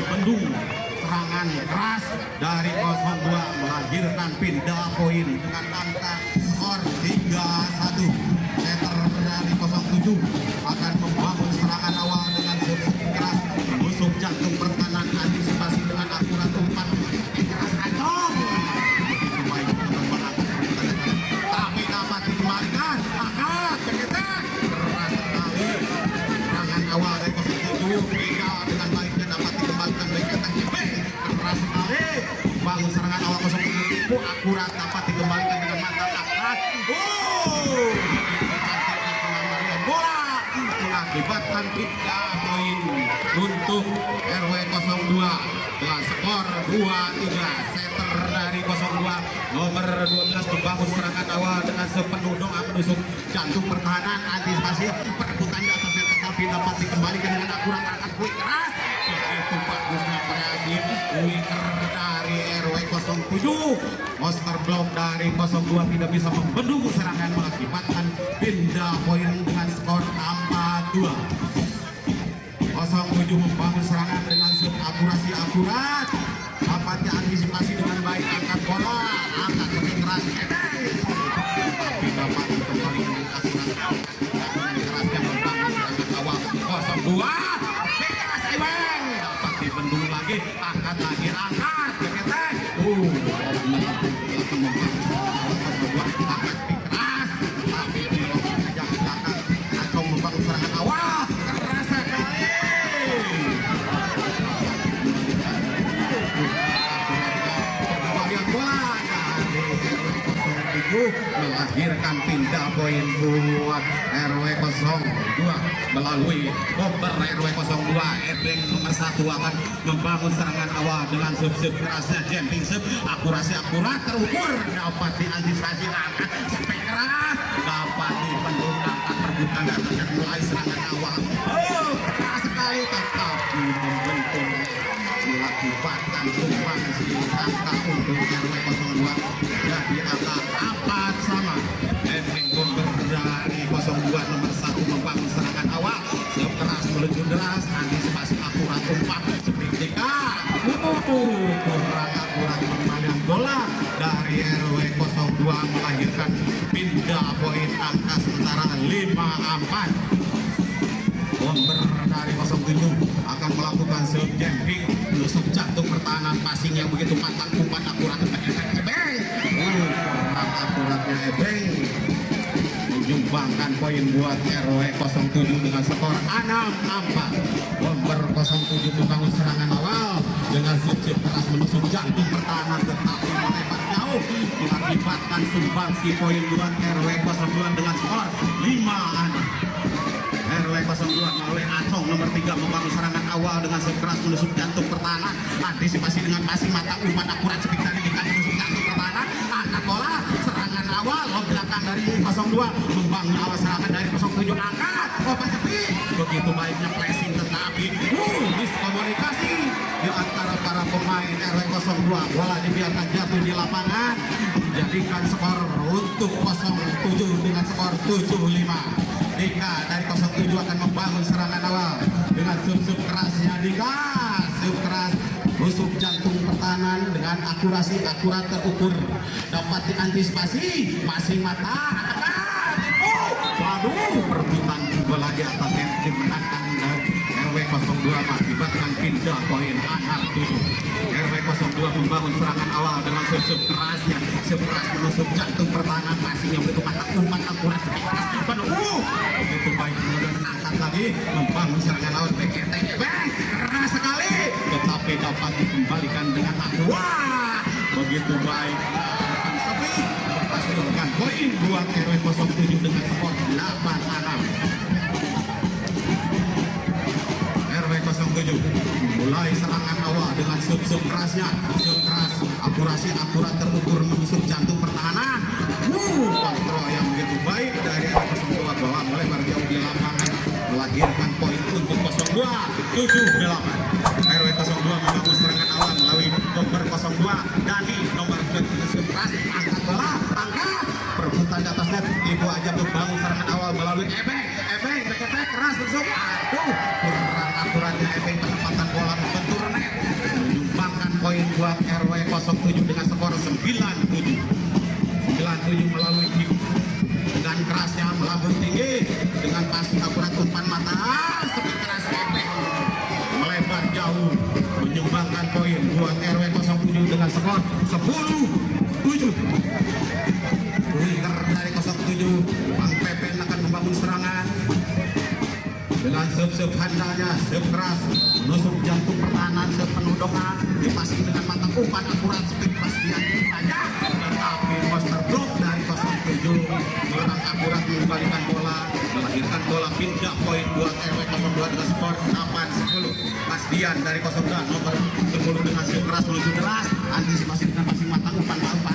membendung serangan keras dari 02 melahirkan pindah poin dengan angka skor 3-1. Setter dari 07 akan membangun serangan awal dengan servis keras, menusuk jantung pertahanan, antisipasi dengan akurat umpan keras acong. Begitu baik penerbangan tapi dapat dikembalikan. Angkat keketek keras sekali serangan awal dari 07. Pindah dengan baiknya dapat dikembalikan oleh keketek keras sekali. Bangun serangan awal 07 tipu akurat dapat dikembalikan dengan mata angkat. Bola mengakibatkan 3 poin untuk RW 02 dengan skor 2-3. Setter dari 02 nomor 12 membangun serangan awal dengan sepenuh doa menusuk jantung pertahanan, antisipasi perebutan di atasnya tetapi dapat dikembalikan dengan akurat angkat quick keras. Begitu bagusnya kreatif winger dari RW 07. Monster block dari 02 tidak bisa membendung serangan mengakibatkan pindah poin dengan skor 4-2. 07 membangun serangan dengan akurasi akurat, dapat diantisipasi dengan baik, angkat bola, angkat lebih keras, tapi dapat dikembalikan dengan akurat kerasnya membangun serangan awal 02. Bebas Eweng dapat dibendung lagi, angkat lagi, angkat keketek. Angkat keras, tapi di lokasi saja belakang atau membangun serangan awal keras sekali. Kembalian bola dari RW 07 melahirkan pindah poin buat RW 02 melalui bomber RW 02. Ebeng nomor 1 akan membangun serangan awal dengan sub kerasnya, jumping sub, akurasi akurat terukur, dapat diantisipasi, angkat sampai keras, dapat dibendung, angkat perbutan datangnya mulai serangan awal. Keras sekali tetapi membentuk mengakibatkan sumbangsi angka untuk RW 02 jadi angka 4 sama. Ebeng bomber dari 02 nomor 1 membangun serangan awal, keras menuju deras, antisipasi akurat umpan seketika kurang akurat pengembalian bola dari RW 02 melahirkan pindah poin angka sementara 5-4. Bomber dari 07 akan melakukan self jumping, menusuk jantung pertahanan, passing yang begitu matang, umpan akurat Ebeng. Kurang akuratnya Ebeng menyumbangkan poin buat RW 07 dengan skor 6-4. Bomber 07 membangun serangan awal dengan sip keras menusuk jantung pertahanan tetapi melebar jauh mengakibatkan sumbangsi poin buat RW 02 dengan skor 5-6. RW 02 melalui Acong nomor 3 membangun serangan awal dengan sekeras menusuk jantung pertahanan, antisipasi dengan passing matang, umpan akurat speed tadi menusuk jantung pertahanan, angkat bola, serangan awal belakang dari 02 membangun awal serangan dari 07, angkat open speed, begitu baiknya pressing tetapi miskomunikasi di antara para pemain RW 02. Bola dibiarkan jatuh di lapangan menjadikan skor untuk 07 dengan skor 7-5. Dika dari 07 akan membangun serangan awal dengan sub kerasnya. Dika sub keras rusuk jantung pertahanan dengan akurasi akurat terukur, dapat diantisipasi, masing mata waduh perebutan bola di atas yang dimenangkan dari RW 02 mengakibatkan pindah poin angka 7. RW 02 membangun serangan awal dengan sub kerasnya, sub keras menusuk jantung pertahanan, passing yang begitu matang, umpan akurat begitu baik, kemudian menangkan lagi membangun serangan awal PKT keras sekali tetapi dapat dikembalikan dengan akurat, begitu baik tapi menghasilkan poin buat RW 07 dengan skor 8-6. RW 07 mulai serangan awal dengan sub kerasnya, sub keras akurasi akurat terukur menusuk jantung pertahanan, kontrol yang begitu baik dari RW 02 bahwa melebar jauh di lapangan melahirkan poin untuk 02 7-8. RW 02 membangun serangan awal melalui nomor 02 Dani nomor 2 keras, angkat bola, angkat perebutan di atas net, ibu aja membangun serangan awal melalui Ebeng keras masuk, kurang akuratnya Ebeng penempatan bola membentur net. buat RW 07 dengan skor 97 melalui kick dengan kerasnya melambung tinggi dengan pasti akurat umpan mata seperti keras Ebeng melebar jauh menyumbangkan poin buat RW 07 dengan skor 10-7. Winger dari 07 Bang Pepen akan membangun serangan dengan sub handalnya, sub keras menusuk jantung pertahanan, sepenuh doa dipasing dengan mata umpan akurat speed pastian aja, tetapi master block dari 07 kurang akurat mengembalikan bola, melahirkan bola pindah poin buat RW 02 dengan skor 8-10. Pastian dari 02 nomor 10 dengan sub keras menuju deras, antisipasi dengan masing mata umpan umpan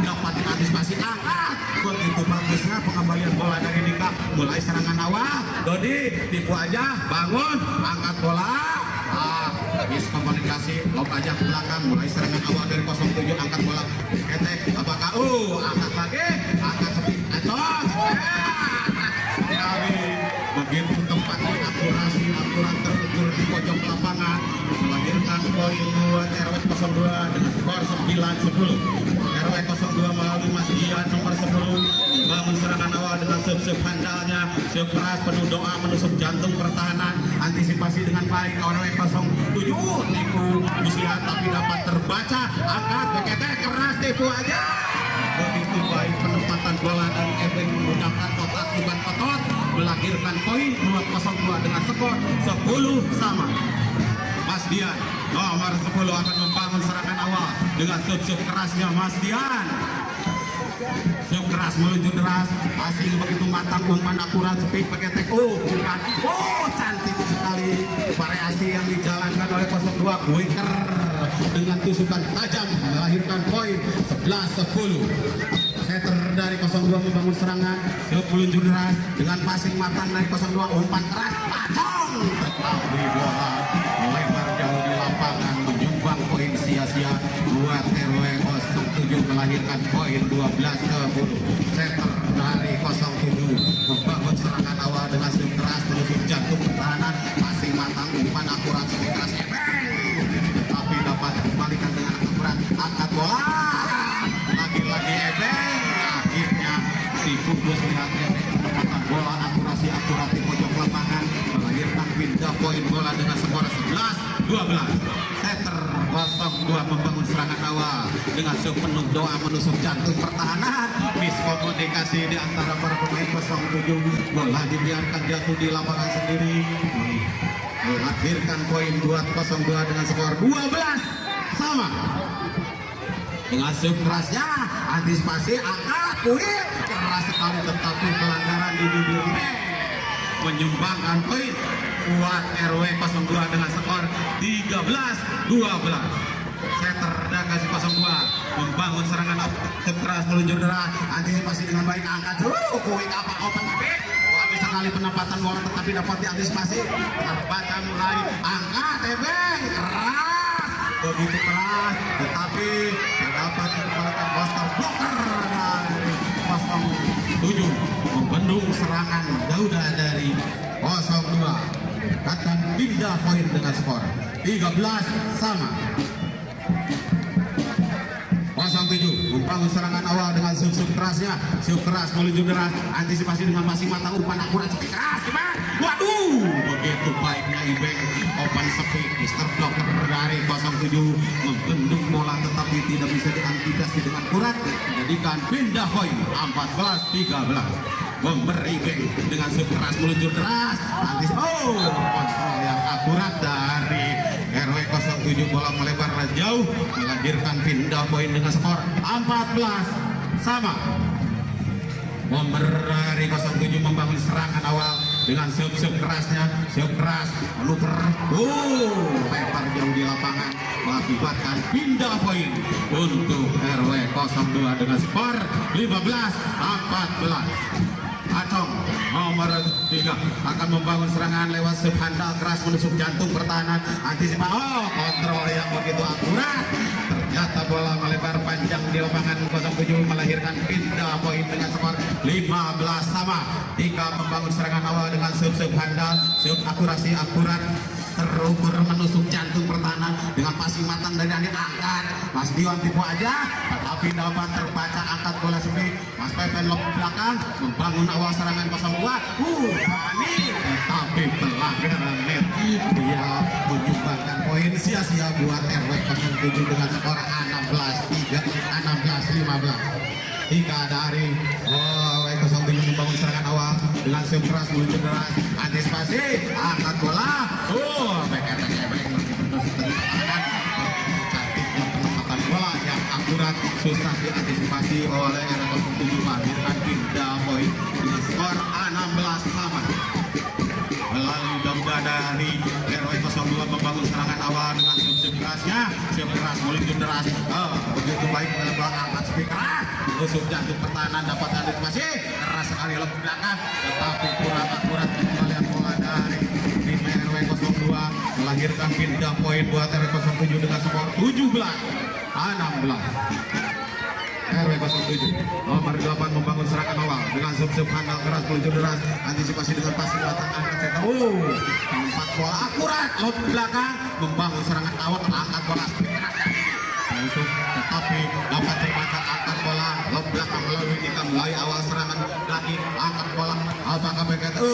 dapat diantisipasi angkat. Begitu bagusnya pengembalian bola dari Dika, mulai serangan awal Dodi tipu aja, bangun, angkat bola, miskomunikasi, lob aja ke belakang, mulai serangan awal dari 07, angkat bola ketek, apakah angkat lagi, angkat sepi, acos begitu tempatnya akurasi, akurat terukur di pojok lapangan melahirkan poin buat RW 02 dengan skor 9-10. RW 02 melalui Mas Dian nomor 10 membangun serangan awal dengan sub handalnya, sub keras penuh doa menusuk jantung pertahanan, antisipasi dengan baik RW 07 tipu usia tapi dapat terbaca, angkat beketek keras tipu aja. Begitu baik penempatan bola dari Eben menggunakan otot bukan otot melahirkan poin 2-02 dengan skor 10-sama. Mas Dian nomor 10 akan membangun serangan awal dengan sub kerasnya Mas Dian. Sub keras menuju deras, hasil begitu matang, umpan akurat, speed pakai bukan, cantik sekali variasi yang dijalankan oleh 02 Winger dengan tusukan tajam melahirkan poin 11-10. Setter dari 02 membangun serangan, sub meluncur deras dengan passing matang dari 02, umpan keras, pacong, tetapi bola melebar jauh di lapangan menyumbang poin sia-sia buat RW 07 melahirkan poin 12-10. Setter dari 07 membangun serangan awal dengan sub keras menusuk jantung pertahanan, passing matang, umpan akurat, speed keras tetapi dapat dikembalikan dengan akurat, angkat bola lagi-lagi Ebeng akhirnya dibungkus dengan penempatan bola akurasi akurat di pojok lapangan melahirkan pindah poin bola dengan skor 11-12. Setter 02 membangun serangan awal dengan sepenuh doa menusuk jantung pertahanan, miskomunikasi di antara para pemain 07, bola dibiarkan jatuh di lapangan sendiri melahirkan poin buat 02 dengan skor 12-sama. Dengan sub kerasnya, antisipasi angkat, poin keras sekali tetapi pelanggaran di bibir menyumbangkan poin buat RW 02 dengan skor 13-12. Setter dari 02 membangun serangan sub keras meluncur deras, antisipasi dengan baik, angkat poin apa open speed. Bagus sekali penempatan bola tetapi dapat diantisipasi, terbaca mulai angkat Ebeng keras, begitu keras tetapi dapat dikembalikan master blocker dari 07 membendung serangan Dauda dari 02 akan pindah poin dengan skor 13-sama. 07 membangun serangan awal dengan sub kerasnya, sub keras meluncur deras, antisipasi dengan masing mata, umpan akurat, speed keras, waduh, begitu baiknya Ibeng, open speed, Mister Blocker dari 07 membendung bola tetapi tidak bisa diantisipasi dengan akurat, menjadikan pindah poin 14-13. Memberi Ibeng dengan sub keras meluncur deras, kontrol yang akurat dari RW 07, bola melebar jauh melahirkan pindah poin dengan skor 14-sama. Memberi 07 membangun serangan awal dengan sub kerasnya, sub keras menuker, lempar jauh di lapangan mengakibatkan pindah poin untuk RW 02 dengan skor 15-14. Acong nomor 3 akan membangun serangan lewat sub handal keras menusuk jantung pertahanan, antisipasi kontrol yang begitu akurat, ternyata bola melebar panjang di lapangan 07 melahirkan pindah poin dengan skor 15-sama. Dika membangun serangan awal dengan sub handal, sub akurasi akurat terukur menusuk jantung pertahanan dengan passing matang dari Dani angkat Mas Dion tipu aja tetapi dapat terbaca angkat bola sendiri Mas Pepen lob belakang membangun awal serangan 02 Dani tapi pelanggaran net dia menyumbangkan poin sia-sia buat RW 07 dengan skor 16-15 dari RW 07 membangun serangan awal dengan serve keras meluncur deras antisipasi angkat bola back cantiknya penempatan bola yang akurat susah diantisipasi oleh RW 07 menghasilkan pindah poin dengan skor 16 sama melalui gabungan dari RW 02 membangun serangan awal dengan serve kerasnya serve keras meluncur deras begitu baik dalam bola angkat speaker musuh jantung pertahanan dapat antisipasi keras sekali lebih belakang tetapi kurang akurat kembalian bola dari tim RW 02 melahirkan pindah poin buat RW 07 dengan skor 17-16 RW 07 nomor 8 membangun serangan awal dengan sub handal keras meluncur deras antisipasi dengan passing matang angkat setan tempat bola akurat lob belakang membangun serangan awal angkat bola musuh tetapi dapat terbaca angkat bola lob belakang melalui kita mulai awal serangan lagi angkat bola apakah begitu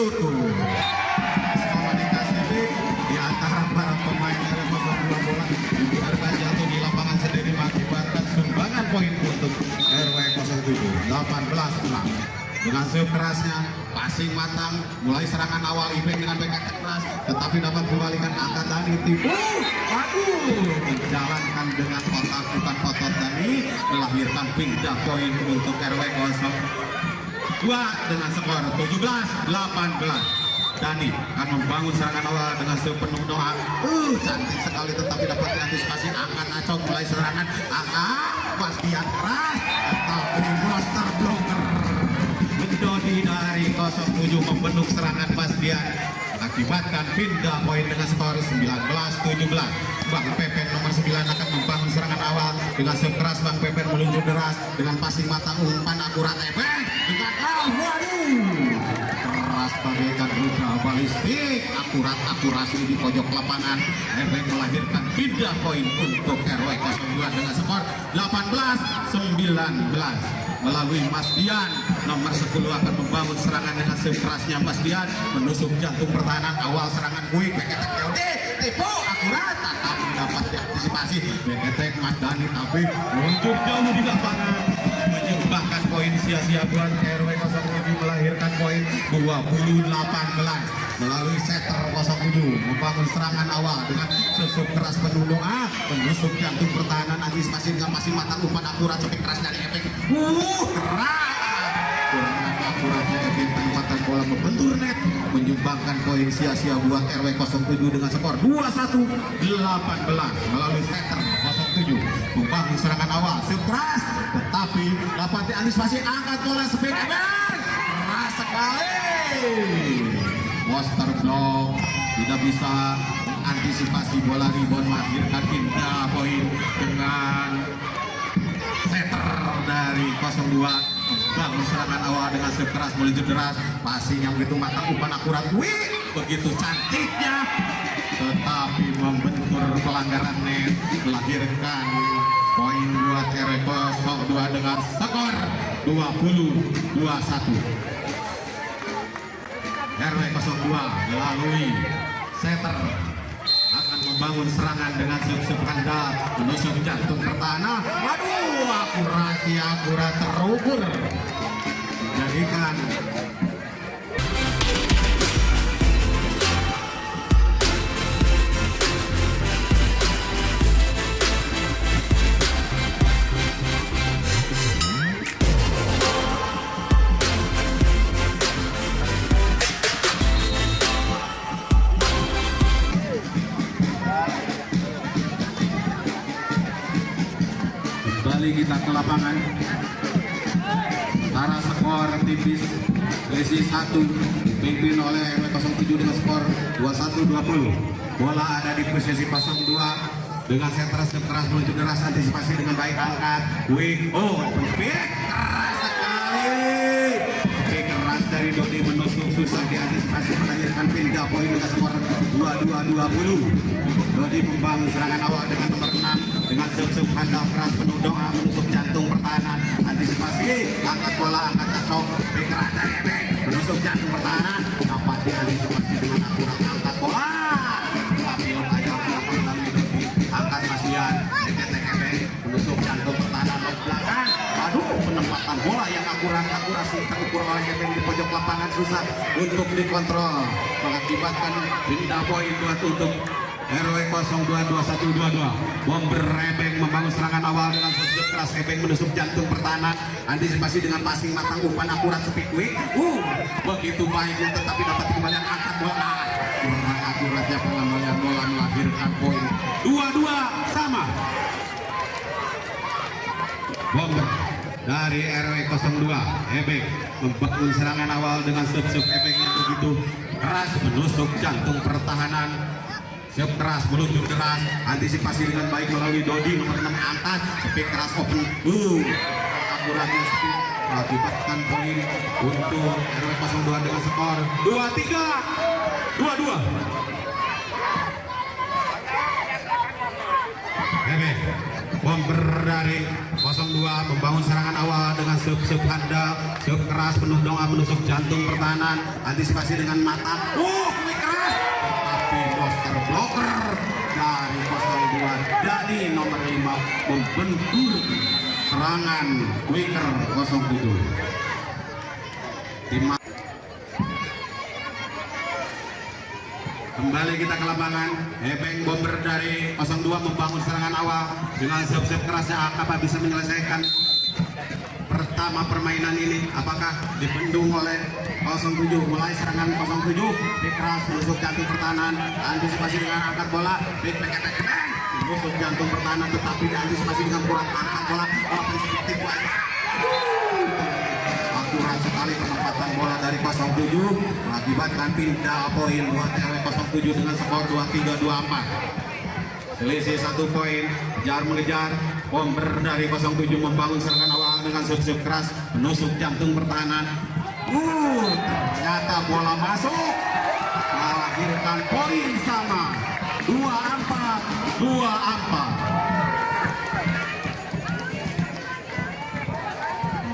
komunikasi di antara para pemain RW 02 bola dibiarkan jatuh di lapangan sendiri mengakibatkan sumbangan poin untuk RW 07 18 dengan serve kerasnya passing matang mulai serangan awal Ipeng dengan backup keras tetapi dapat kembalikan angkat Dani tipu menjalankan dengan otak bukan otot Dani melahirkan pindah poin untuk RW 02 dengan skor 17-18 Dani akan membangun serangan awal dengan sepenuh doa cantik sekali tetapi dapat diantisipasi angkat acok mulai serangan angkat Bastian keras tetapi monster blocker Dodi dari 07 membentuk serangan Bastian akibatkan pindah poin dengan skor 19-17 Bang Pepen nomor 9 akan membangun serangan awal dengan serve keras Bang Pepen meluncur deras dengan passing matang umpan akurat Pepen dengan keras bagaikan rudra balistik akurasi di pojok lapangan Pepen melahirkan pindah poin untuk RW 02 dengan skor 18-19 melalui Mas Dian nomor 10 akan membangun serangan dengan serve kerasnya Mas Dian menusuk jantung pertahanan awal serangan Buik beketek Teode tipu akurat tapi dapat diantisipasi beketek Mas Dani tapi meluncur jauh di lapangan menyumbangkan poin sia-sia buat RW 07 melahirkan poin 20-18 melalui setter 07 membangun serangan awal dengan serve keras penuh doa menusuk jantung pertahanan antisipasi dengan masih matang umpan akurat sampai keras dari efek keras kurang akuratnya efek penempatan bola membentur net menyumbangkan poin sia-sia buat RW 07 dengan skor 21-18 melalui setter 07 membangun serangan awal serve keras tetapi dapat diantisipasi angkat bola speed keras sekali monster block tidak bisa mengantisipasi bola rebound melahirkan pindah poin dengan setter dari 02 membangun serangan awal dengan serve keras meluncur deras passing yang begitu matang umpan akurat begitu cantiknya tetapi membentur pelanggaran net melahirkan poin buat RW 02 dengan skor 20-21 RW 02 melalui setter akan membangun serangan dengan serve handal menusuk jantung pertahanan akurat terukur jadikan kita ke lapangan arah skor tipis sesi 1 dipimpin oleh RW 07 dengan skor 21-20 bola ada di posisi 02 dengan keras meluncur deras antisipasi dengan baik angkat keras sekali keras dari Dodi menusuk susah diantisipasi melahirkan pindah poin dengan skor 22-20. Dodi membangun serangan awal dengan nomor 6 dengan sub handal keras penuh doa menusuk jantung pertahanan. Antisipasi angkat bola angkat kacau bergerak dari Ebeng menusuk jantung pertahanan dapat diantisipasi dengan akurat angkat bola. Tapi ada belakang melalui Dodi angkat Masian Ebeng menusuk jantung pertahanan ke belakang. Aduh, penempatan bola yang akurasi terukur oleh Ebeng di pojok lapangan susah untuk dikontrol mengakibatkan pindah poin buat untuk RW 022122. Bomber Ebeng membangun serangan awal dengan sudut keras. Ebeng menusuk jantung pertahanan. Antisipasi dengan passing matang umpan akurat speed quick. Begitu baiknya tetapi dapat kembalian angkat bola. Kurang akuratnya pengambilan bola melahirkan poin 2-2 sama. Bomber dari RW 02 Ebeng membangun serangan awal dengan sub Ebeng yang begitu keras menusuk jantung pertahanan. Siap keras, meluncur keras, antisipasi dengan baik melalui Dodi nomor 6 angkat, speed keras open, akuratnya speed mengakibatkan poin untuk RW 02 dengan skor 2-3, 2-2. Ebeng bomber dari 02 membangun serangan awal dengan sub handal, sub keras penuh doa menusuk jantung pertahanan, antisipasi dengan matang, keras. Tapi poster blocker dari 02 dari nomor 5 membentur serangan winger 07. Kembali kita ke lapangan. Ebeng bomber dari 02 membangun serangan awal dengan sub kerasnya. Apa bisa menyelesaikan pertama permainan ini? Apakah dibendung oleh 07? Mulai serangan 07 keras menusuk jantung pertahanan, antisipasi dengan angkat bola, menusuk jantung pertahanan tetapi diantisipasi dengan kurang angkat bola. Akurat sekali penempatan bola dari 07 mengakibatkan pindah poin buat RW 07 dengan skor 23-24. Selisih 1 poin, kejar mengejar. Bomber dari 07 membangun serangan awal dengan sub keras menusuk jantung pertahanan. Ternyata bola masuk melahirkan poin sama 2-4.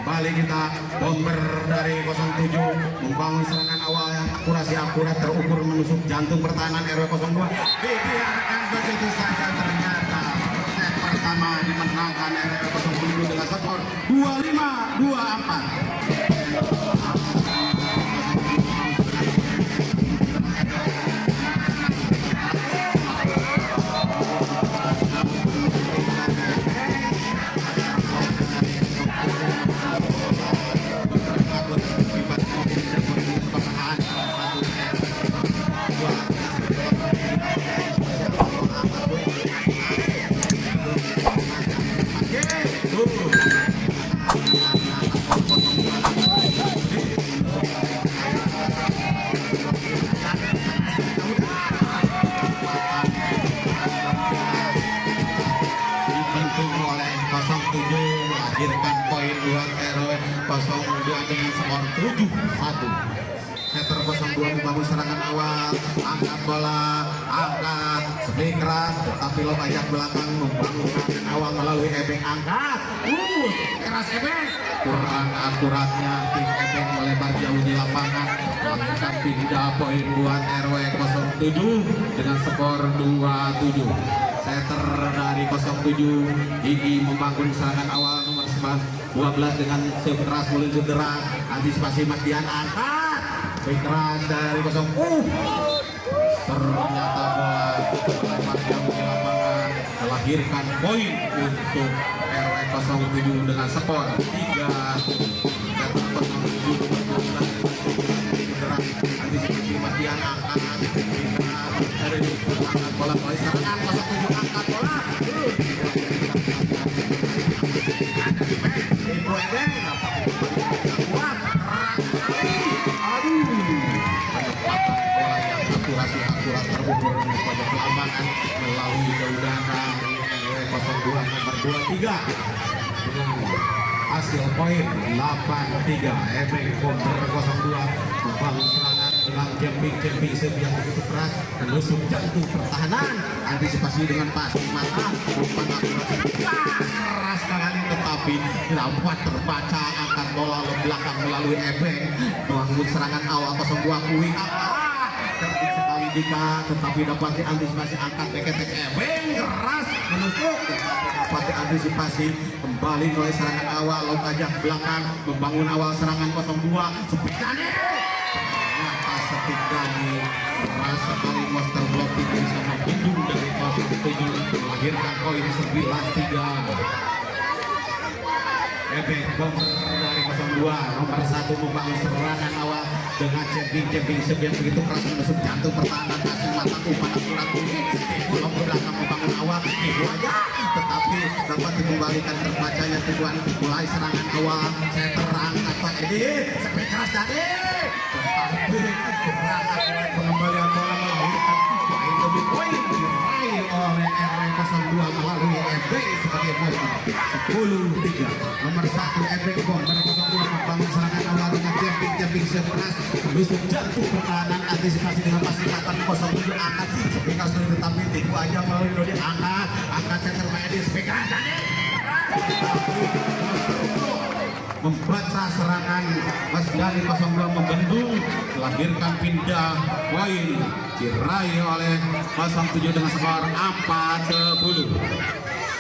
Kembali kita. Bomber dari 07 membangun serangan awal yang akurat terukur menusuk jantung pertahanan RW 02. Dibiarkan begitu saja, ternyata set pertama dimenangkan RW 07 dengan skor 25-24. Melahirkan poin buat RW 02 dengan skor 7-1. Setter 02 membangun serangan awal, angkat bola, angkat speed keras, tapi lo banyak belakang membangun serangan awal melalui Ebeng angkat, keras Ebeng, kurang akuratnya tim Ebeng melebar jauh di lapangan, melahirkan pindah poin buat RW 07 dengan skor 2-7. Setter dari 07 Gigi membangun serangan awal nomor 12 dengan sub keras meluncur derang, antisipasi Mas Dian angkat keras dari 0. Ternyata bola melempar jauh di lapangan melahirkan poin untuk RW 07 dengan skor 3. Setter 07 antisipasi Mas Dian angkat bola mulai serangan 07 angkat bola. Akurat terukur pada lapangan melalui udara RW 02 nomor 23 dengan hasil poin 8-3. Ebeng bomber 02 membangun serangan dengan jumping serve yang begitu keras, menusuk jantung pertahanan, antisipasi dengan passing mata, umpan akurasi keras sekali tetapi dapat terbaca, angkat bola ke belakang melalui Ebeng, membangun serangan awal 02 Kui. Cantik sekali Dika, tetapi dapat diantisipasi, angkat beket Ebeng keras menusuk, dapat diantisipasi kembali mulai serangan awal laut ajak belakang, membangun awal serangan 02 Sepikane. Ternyata Sepikane merasa kali monster block itu bisa menghindung dari 07 melahirkan poin 9-3. Ebeng bomber dari 02 nomor 1 membangun serangan awal dengan jumping serve begitu keras menusuk jantung pertahanan, kasih mata umpan akurat kuning, Tibu ke belakang membangun awal, Tibu aja tetapi dapat dikembalikan terbacanya tujuan mulai serangan awal. Saya terang apa ini sampai keras tadi tetapi serangan pengembalian bola melahirkan poin demi poin diraih oleh RW 02 melalui Ebeng sebagai poin 10-3. Nomor 1 Ebeng bomber 02 membangun serangan awal dengan jumping serve keras menusuk jantung pertahanan, antisipasi dengan passing mata 07 angkat speaker sudah tetapi Tibu aja melalui Dodi angkat center medis speaker membaca serangan Mas Dani 02 membendung, melahirkan pindah poin diraih oleh 07 dengan skor 4-10.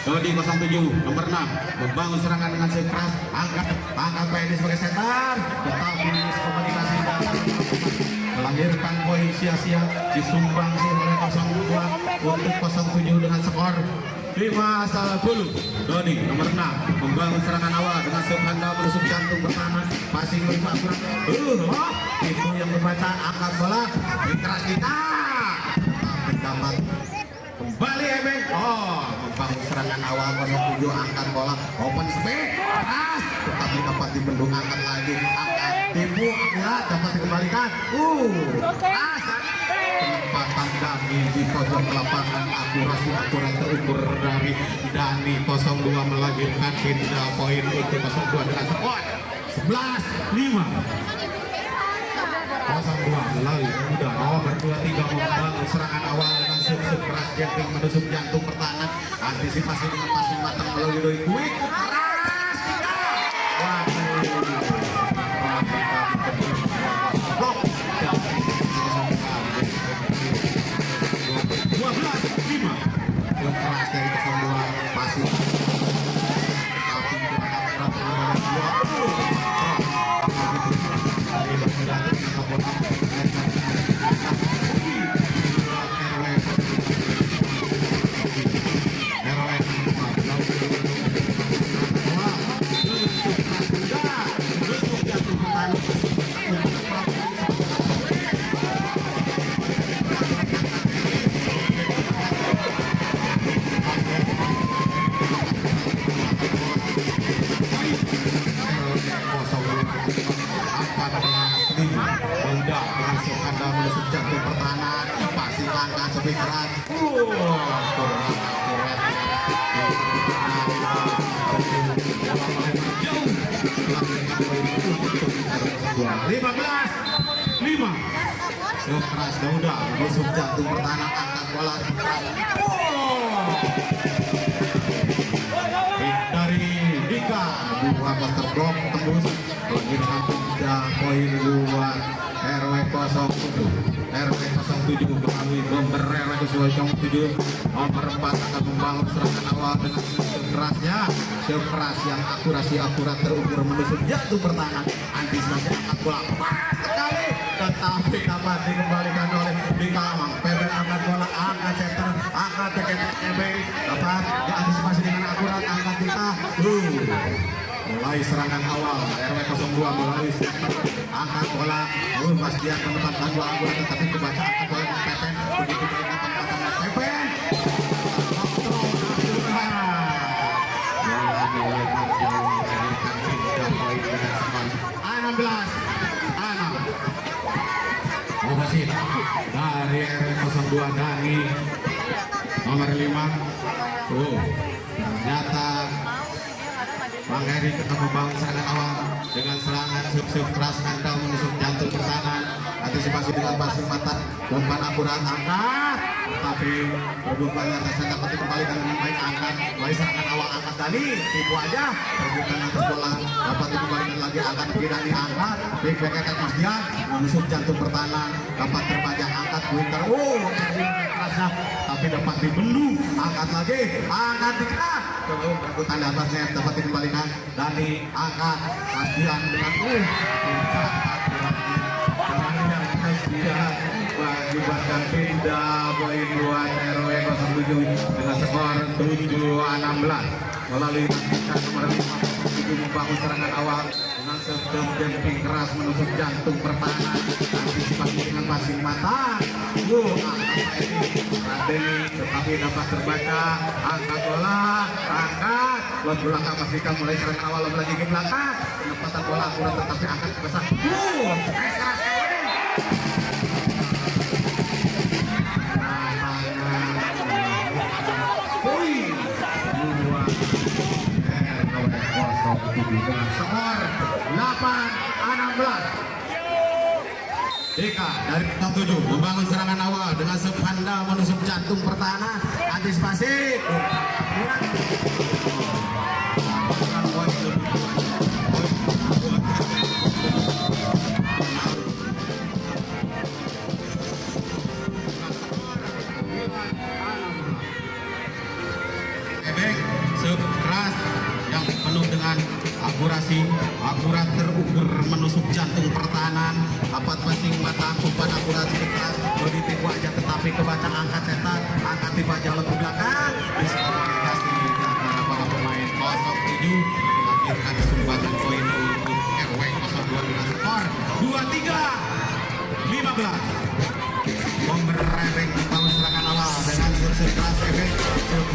Dodi 07 nomor 6 membangun serangan dengan serve keras, angkat PND sebagai center tetapi komunikasi melahirkan poin sia-sia, disumbang oleh 02 untuk 07 dengan skor 5-10. Dodi nomor 6 membangun serangan awal dengan serve handal menusuk jantung pertahanan, passing lebih akurat, itu yang membaca, angkat bola keras kita dapat kembali Ebeng membangun serangan awal 07 angkat bola open speed keras tetapi dapat dibendung, angkat lagi, angkat Tibu ya dapat dikembalikan keras tempatan Dani di pojok lapangan, akurasi akurat terukur dari Dani 02 melahirkan pindah poin untuk 02 dengan skor 11-5. 02 melalui muda nomor 23 membangun serangan awal dengan serve keras jumping menusuk jantung pertahanan, antisipasi dengan passing matang melalui Doi Kui keras kita. Waduh 12-5 keras dari 02 passing tapi menusuk jantung pertahanan, pasti langkah lebih keras. Lima keras Dauda menusuk jantung pertahanan, angkat bola dari Dika, 2 meter blok tembus melahirkan 3 poin buat RW 07 melalui bomber RW 07 nomor 4 akan membangun serangan awal dengan kerasnya, serve keras yang akurat terukur menusuk jantung pertahanan, antisipasi angkat bola pas sekali tetapi dapat dikembalikan oleh Dika. Peben angkat bola, angkat center, angkat Ebeng dapat diantisipasi dengan akurat, angkat Dika mulai serangan awal RW 02 melalui center, angkat bola Mas Dian menempatkan bola akurat tetapi kebaca, angkat bola Peben begitu baik tempatan Peben Obasit dari RW 02 Dani nomor 5. Ternyata Bang Heri ketemu membangun serangan awal dengan serangan serve keras handal menusuk jantung pertahanan, antisipasi dengan passing mata, umpan akurat angkat, tapi rebutannya saya dapat dikembalikan dengan baik angkat, mulai serangan awal angkat Dani, tipu aja, rebutan atas bola dapat dikembalikan lagi angkat kiri Dani angkat, big back attack Mas Dian, menusuk jantung pertahanan, dapat terpajang angkat Winter, kerasnya, tapi dapat dibendung, angkat lagi, angkat dikena, rebutan di atasnya dapat dikembalikan, Dani angkat, Mas Dian dengan mengakibatkan pindah poin buat RW 07 dengan skor 7-16 melalui taktikan nomor 5 membangun serangan awal dengan sistem jumping keras menusuk jantung pertahanan, antisipasi dengan passing mata, Radeni tetapi dapat terbaca, angkat bola, angkat, lot belakang pastikan mulai serangan awal lagi ke belakang, penempatan bola akurat tetapi angkat ke besar, dengan skor 8-16. Deka dari 7 membangun serangan awal dengan sepandal menusuk jantung pertahanan, antisipasi keras yang penuh dengan akurasi, akurat terukur menusuk jantung pertahanan, dapat passing mata, umpan akurat keras, berdiri wajah tetapi kebaca angkat setan, angkat dibaca lebih belakang, diskalifikasi antara para pemain 07 melahirkan sumbangan poin untuk RW 02 dengan skor 23-15. Memberembeng membangun serangan awal dengan sursi keras efek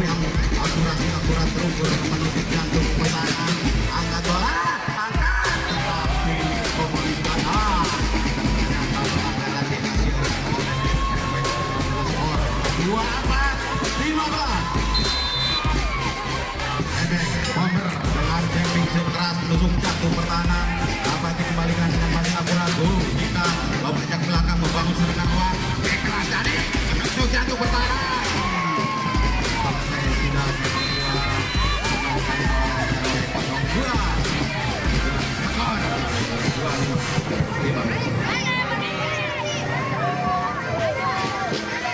yang akurasi akurat terukur menusuk jantung pertahanan, angkat bola, angkat tetapi pemerintahan ternyata dikasih oleh skor 24-15. Efek bomber dengan jumping keras menusuk jantung pertahanan dapat dikembalikan dengan paling akurat. Jika lobak belakang membangun serangan awal keras Dani menusuk jantung pertahanan. Kalau saya tidak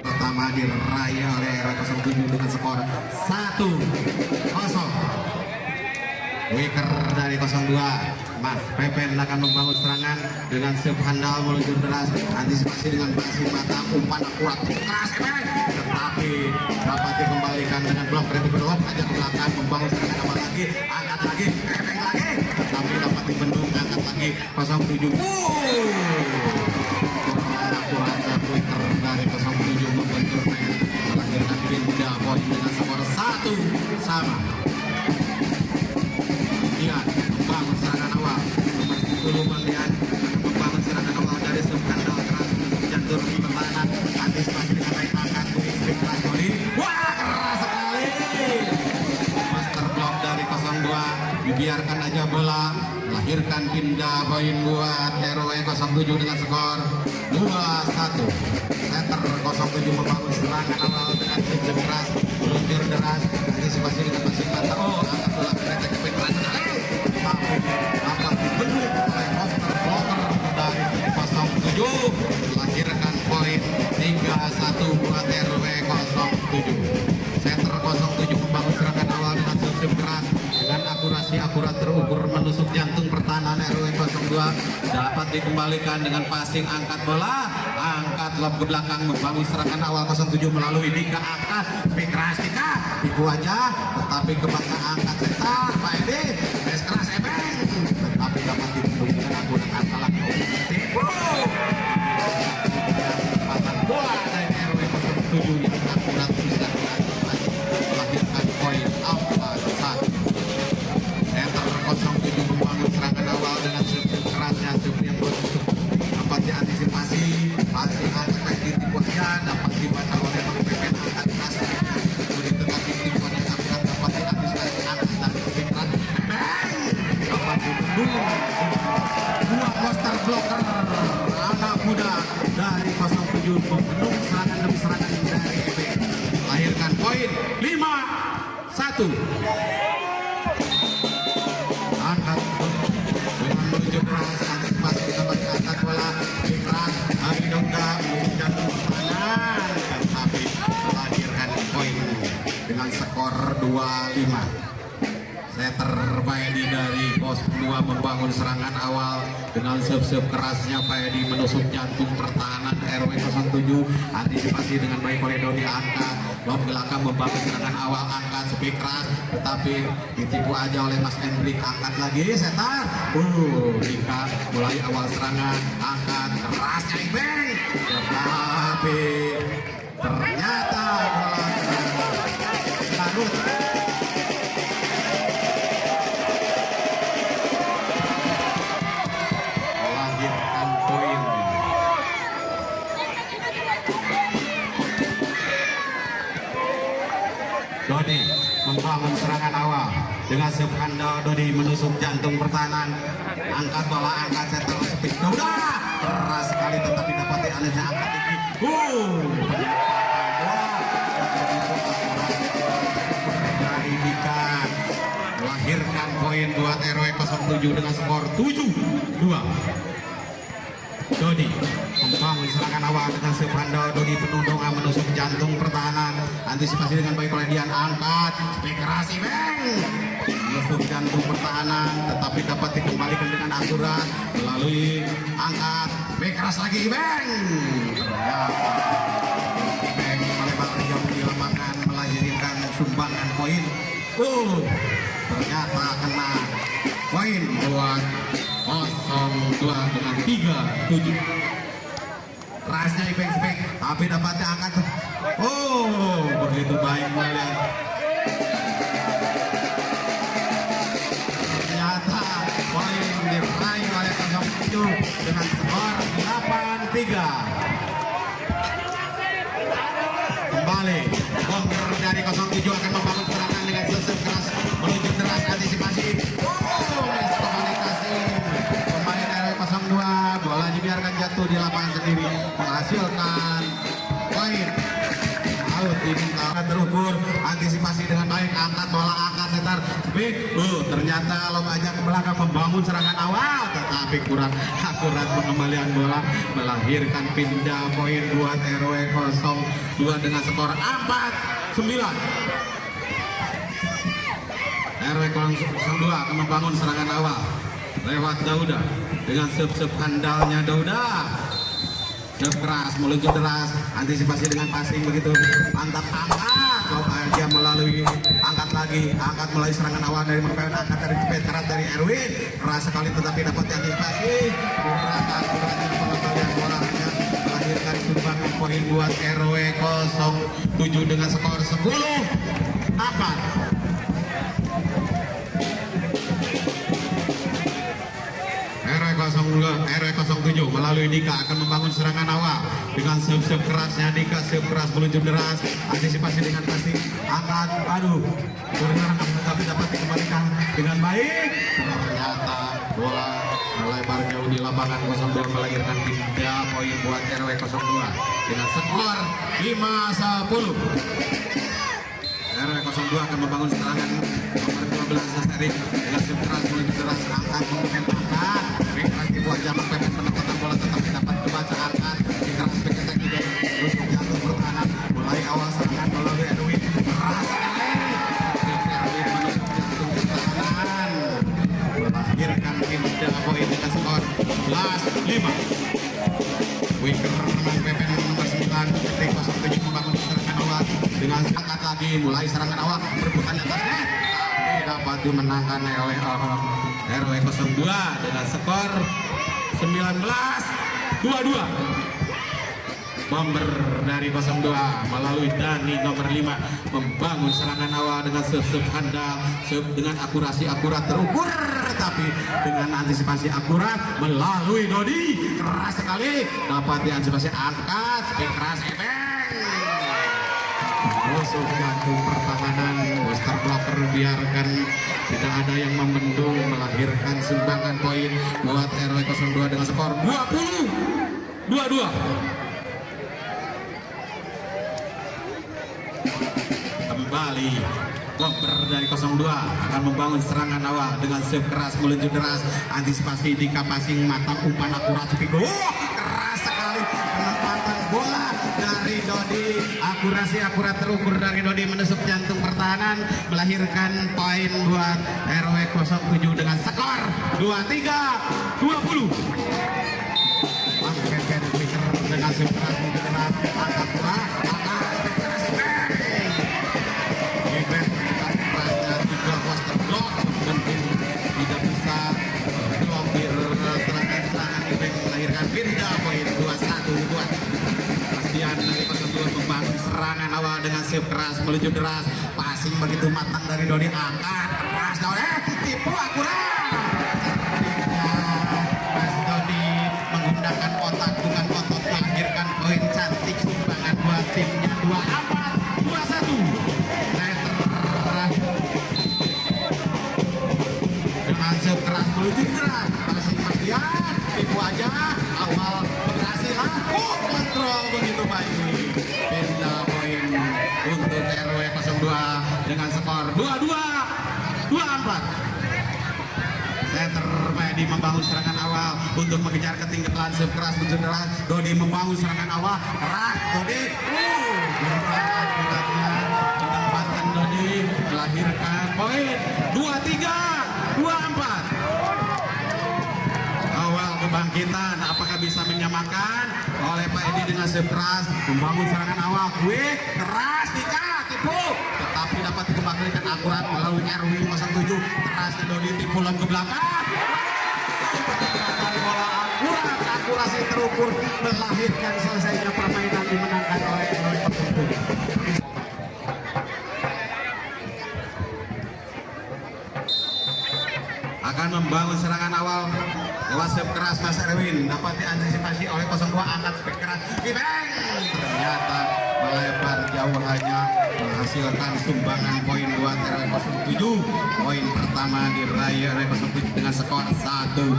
pertama diraih oleh RW 07 dengan skor 1-0. Wicker dari 02 Mas Pepen akan membangun serangan dengan siap handal meluncur deras, antisipasi dengan passing mata, umpan akurat keras tetapi dapat dikembalikan dengan blok dari blok aja ke belakang, membangun serangan awal lagi, angkat lagi, Pepen lagi tetapi dapat dibendung, angkat lagi 07 akurat Wicker dari 07 membentur melahirkan pindah poin dengan skor 1-1. Membangun serangan awal nomor 10 Mandian membangun serangan awal dari subkandal keras jantung pertahanan, antisipasi dengan baik angkat Wing keras Tony, wah keras sekali master block dari 02 dibiarkan aja bola melahirkan pindah poin buat RW 07 dengan skor 2-1. Center 07 membangun serangan awal dengan sistem keras meluncur deras, antisipasi dengan passing mata, angkat bola mereka ke keras sekali tapi dapat dibendung oleh master blocker dari 07 melahirkan poin 3-1 buat RW 07. Center 07 membangun serangan awal dengan sistem keras dengan akurasi akurat terukur menusuk jantung pertahanan RW 02 dapat dikembalikan dengan passing angkat bola, angkat lob ke belakang membangun serangan awal 07 melalui Dika angkat keras Dika ibu aja tetapi kebangga angkat setar Pak Edi keras Ebeng tetapi dapat dibendung dengan akurat angkalan tipu kesempatan bola dari RW 07 yang akurat bisa melahirkan poin 4-1. Center 07 membangun serangan awal dengan sistem kerasnya yang berbentuk dapat diantisipasi, passing angkat tipu aja dapat dibaca oleh Bang Pepen angkat keras tetapi tipuan yang akurat dapat diantisipasi angkat dan keras dapat dibendung dua poster blocker anak muda membendung serangan demi serangan dari Ebeng. Melahirkan poin 5-1. Angkat dengan menuju keras, antisipasi dapat angkat bola keras, Dongda menjatuh kanan, tetapi melahirkan poin dengan skor 2-5. Setter Paedi dari pos 2 membangun serangan awal dengan serve kerasnya. Paedi menusuk jantung pertahanan RW 07. Antisipasi dengan baik oleh Doni. Angkat lob belakang membangun serangan awal, angkat speed keras tetapi ditipu aja oleh Mas Hendrik. Angkat lagi setter. Rika mulai awal serangan, angkat kerasnya Ibeng tetapi ternyata bola larut. Dodi membangun serangan awal dengan subhanda. Dodi menusuk jantung pertahanan, angkat bola, angkat setel speed Dauda keras sekali tetapi dapat dialihnya, angkat tinggi dari Dika. Melahirkan poin buat RW 07 dengan skor 7-2. Dodi membangun serangan awal dengan subhanda. Dodi penundungan menusuk jantung pertahanan, antisipasi dengan baik oleh Dian. Angkat speed keras Ibeng menusuk jantung pertahanan tetapi dapat dikembalikan dengan akurat melalui angkat speed keras lagi Ibeng. Ibeng melebar jauh di lapangan melahirkan sumbangan poin. Ternyata kena poin buat 02 dengan 3-7. Kerasnya Ibeng spek tapi dapatnya angkat. Begitu baik melihat. Ternyata poin diraih oleh 07 dengan skor 8-3. Kembali bomber dari 07 akan membangun serangan dengan serve keras menuju deras, antisipasi. Pemain RW 02 bola dibiarkan jatuh di lapangan sendiri, menghasilkan poin. Out diminta terukur, antisipasi dengan baik, angkat bola, angkat setar speed. Ternyata lob aja ke belakang membangun serangan awal tetapi kurang akurat pengembalian bola, melahirkan pindah poin buat RW 02 dengan skor 4-9. RW 02 akan membangun serangan awal lewat Dauda dengan serve handalnya Dauda. Serve keras meluncur deras, antisipasi dengan passing begitu mantap, angkat lob aja melalui, angkat lagi, angkat mulai serangan awal dari Merpel, angkat dari speed keras dari Erwin, keras sekali tetapi dapat diantisipasi, kurang akuratnya pengembalian bolanya, melahirkan sumbangan poin buat RW 07 dengan skor 10-4. RW 07 melalui Dika akan membangun serangan awal dengan serve kerasnya Dika, serve keras meluncur deras, antisipasi dengan passing, angkat, kurang tapi dapat dikembalikan dengan baik. Ternyata bola melebar jauh di lapangan 02 melahirkan 3 poin buat RW 02 dengan skor 5-10. RW 02 akan membangun serangan nomor 12 Sasteri dengan serve keras meluncur deras, angkat menggunakan angkat keras dibuat jamak pepet penempatan bola tetapi dapat kebaca, angkat keras peketek juga terus jatuh pertahanan mulai awal serangan melalui Erwin keras Erwin menusuk jantung pertahanan melahirkan pindah poin dengan skor 11-5. Winger Mang Pepen nomor 9 ketik 07 membangun serangan awal dengan angkat lagi mulai serangan awal perebutan atas net tapi dapat dimenangkan oleh RW 02 dengan skor 19-22. Bomber dari 02 melalui Dani nomor 5 membangun serangan awal dengan serve handal, serve dengan akurasi akurat terukur tapi dengan antisipasi akurat melalui Dodi, keras sekali dapat diantisipasi, angkat speed keras Ebeng musuh jantung pertahanan, Western Blocker biarkan tidak ada yang membendung, melahirkan sumbangan poin buat RW 02 dengan skor 20-22. kembali. Bomber dari 02 akan membangun serangan awal dengan serve keras meluncur deras, antisipasi di passing matang umpan akurat Piko. Keras sekali penempatan bola dari Dodi, akurasi akurat terukur dari Dodi menusuk jantung pertahanan, melahirkan poin buat RW 07 dengan skor 23-20. Bang Ken Peter dengan serve keras meluncur deras, angkat bola, tidak bisa blokir serangan-serangan Ibeng, melahirkan pindah poin 21 buat Bastian dari 02 membangun serangan awal dengan serve keras meluncur deras, passing begitu matang dari Dodi, angkat keras tipu akurat. Mas Dodi menggunakan otak bukan otot, melahirkan poin cantik, sumbangan buat timnya 24-21. Serve keras meluncur deras, passing Bastian, tipu aja, awal keberhasilan, kontrol begitu baik. Pindah poin untuk RW 02 dengan skor 22-24. Center Medi membangun serangan awal untuk mengejar ketinggalan, serve keras meluncur deras, Dodi membangun serangan awal, keras Dodi, berangkat bulatnya, penempatan Dodi melahirkan poin 23-24. Awal kebangkitan, apakah bisa menyamakan oleh Pak Edi dengan serve keras, membangun serangan awal, keras tipu, tetapi dapat dikembalikan akurat melalui RW 07, keras ke Dodi, tipu lem ke belakang, bola akurat, akurasi terukur, melahirkan selesainya permainan dimenangkan oleh RW 07. Akan membangun serangan awal lewat serve keras Mas Erwin, dapat diantisipasi oleh 02, angkat serve keras Ibeng, ternyata melebar jauh, hanya menghasilkan sumbangan poin buat RW 07. Poin pertama diraih RW 07 dengan skor 1-0.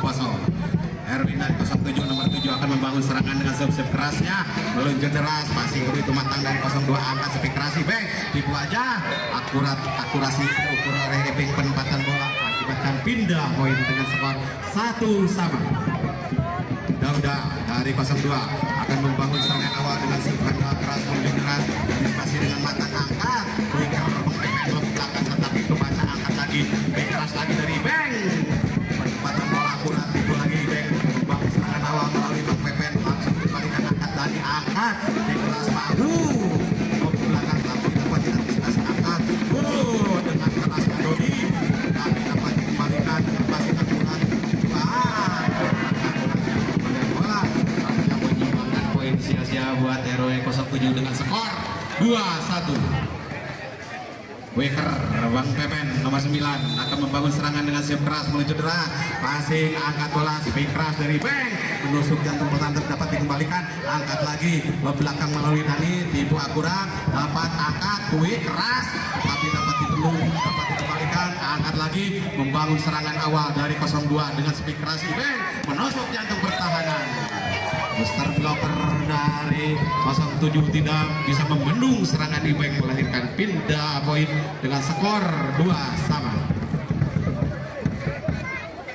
Erwin dari 07 nomor 7 akan membangun serangan dengan serve kerasnya, meluncur deras, passing begitu matang dari 02, angkat serve keras Ibeng, tipu aja, akurasi terukur oleh Ibeng, penempatan bola akibatkan pindah poin dengan skor 1-1. Dauda dari 02 akan membangun serangan awal dengan serve keras meluncur deras, antisipasi dengan matang, angkat winger mengepek belakang, tetapi kebaca, angkat lagi, keras lagi dari Ibeng, penempatan bola akurat, tipu lagi Ibeng, membangun serangan awal melalui Bang Pepen, langsung dibalikan, angkat lagi, angkat keras bahu ke belakang, tapi dapat diantisipasi, angkat dengan keras Dodi, tapi dapat dikembalikan, pasti akurat, bola hanya menyumbangkan poin sia-sia buat RW 07 dengan skor 2-1. Wicker Bang Pepen nomor 9 akan membangun serangan dengan serve keras meluncur deras, passing, angkat bola, spin keras dari Beng, menusuk jantung pertahanan, dapat dikembalikan, angkat lagi ke belakang melalui Dani, tipu akurat, dapat angkat, keras, tapi dapat ditendung, dapat dikembalikan, angkat lagi, membangun serangan awal dari 02 dengan spin keras Beng, menusuk jantung pertahanan. Booster blocker dari 07 tidak bisa membendung serangan Ibeng, melahirkan pindah poin dengan skor 2-2.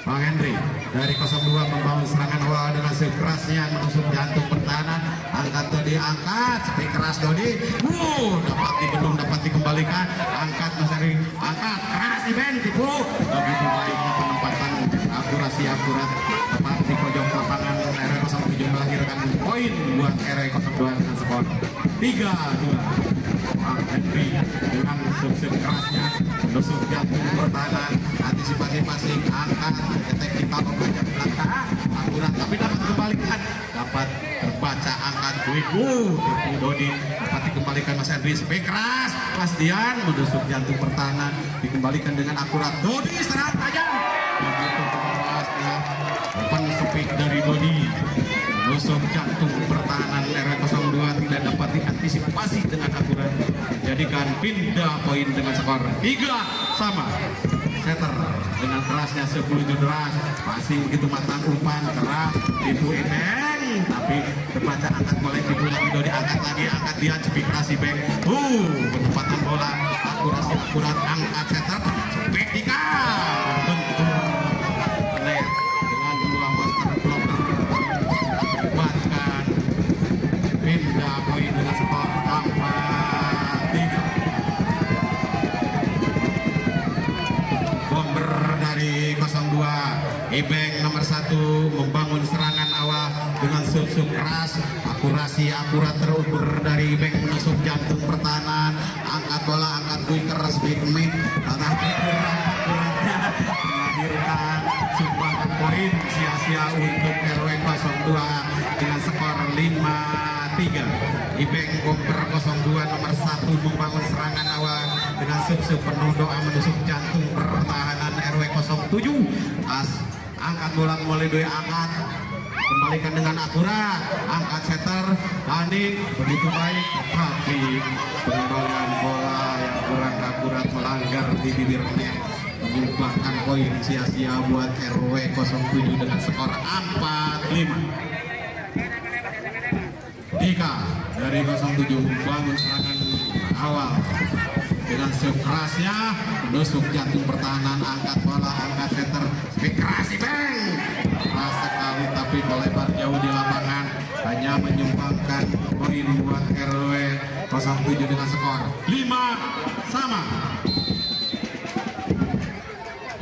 Bang Henry dari 02 membangun serangan awal dengan serve kerasnya, menusuk jantung pertahanan, angkat Dodi, angkat spin keras Dodi, dapat dibendung, dapat dikembalikan, angkat Mas Henry, angkat keras Ibeng, tipu, begitu baiknya penempatan, akurasi akurat, tepat di pojok lapangan. RW 07 melahirkan poin buat RW 02 dengan skor 3-2. Bang Henry dengan serve kerasnya, menusuk jantung pertahanan, antisipasi passing, angkat, ketek kita membaca belakang, akurat, tapi dapat dikembalikan, dapat terbaca, angkat, Dodi, dapat dikembalikan Mas Henry, spek keras, Bastian, menusuk jantung pertahanan, dikembalikan dengan akurat, Dodi serang tajam, begitu kerasnya, spek dari Dodi, menusuk jantung pertahanan RW 02 tidak dapat diantisipasi dengan akurat, menjadikan pindah poin dengan skor 3-3. Setter dengan kerasnya 10 deras, passing begitu matang, umpan keras, tipu Ibeng, tapi terbaca, angkat mulai tipu lagi Dodi, angkat lagi, angkat dia, cepi keras Ibeng, penempatan bola akurasi akurat angkat setter Dika bentur net dengan dua master blocker bahkan pindah poin dengan skor 4-3. Bomber dari 02 Ibeng nomor 1 membangun serangan awal dengan sub keras, akurasi akurat terukur dari Ibeng menusuk jantung pertahanan, angkat bola, angkat quick keras big mid, tetapi kurang akuratnya melahirkan sumbangan poin sia-sia untuk RW 02 dengan skor 5-3. Ibeng Bomber 02 nomor 1 membangun serangan awal dengan sub penuh doa menusuk jantung pertahanan RW 07. Angkat bola mulai dari angkat, kembalikan dengan akurat, angkat setter, Dani begitu baik, tapi pengembalian bola yang kurang akurat melanggar di bibir net, menyumbangkan poin sia-sia buat RW 07 dengan skor 4-5. Dika dari 07 membangun serangan awal dengan serve kerasnya menusuk jantung pertahanan, angkat bola, angkat setter, keras Ibeng keras sekali tapi melebar jauh di lapangan, hanya menyumbangkan poin buat RW 07 dengan skor 5-sama.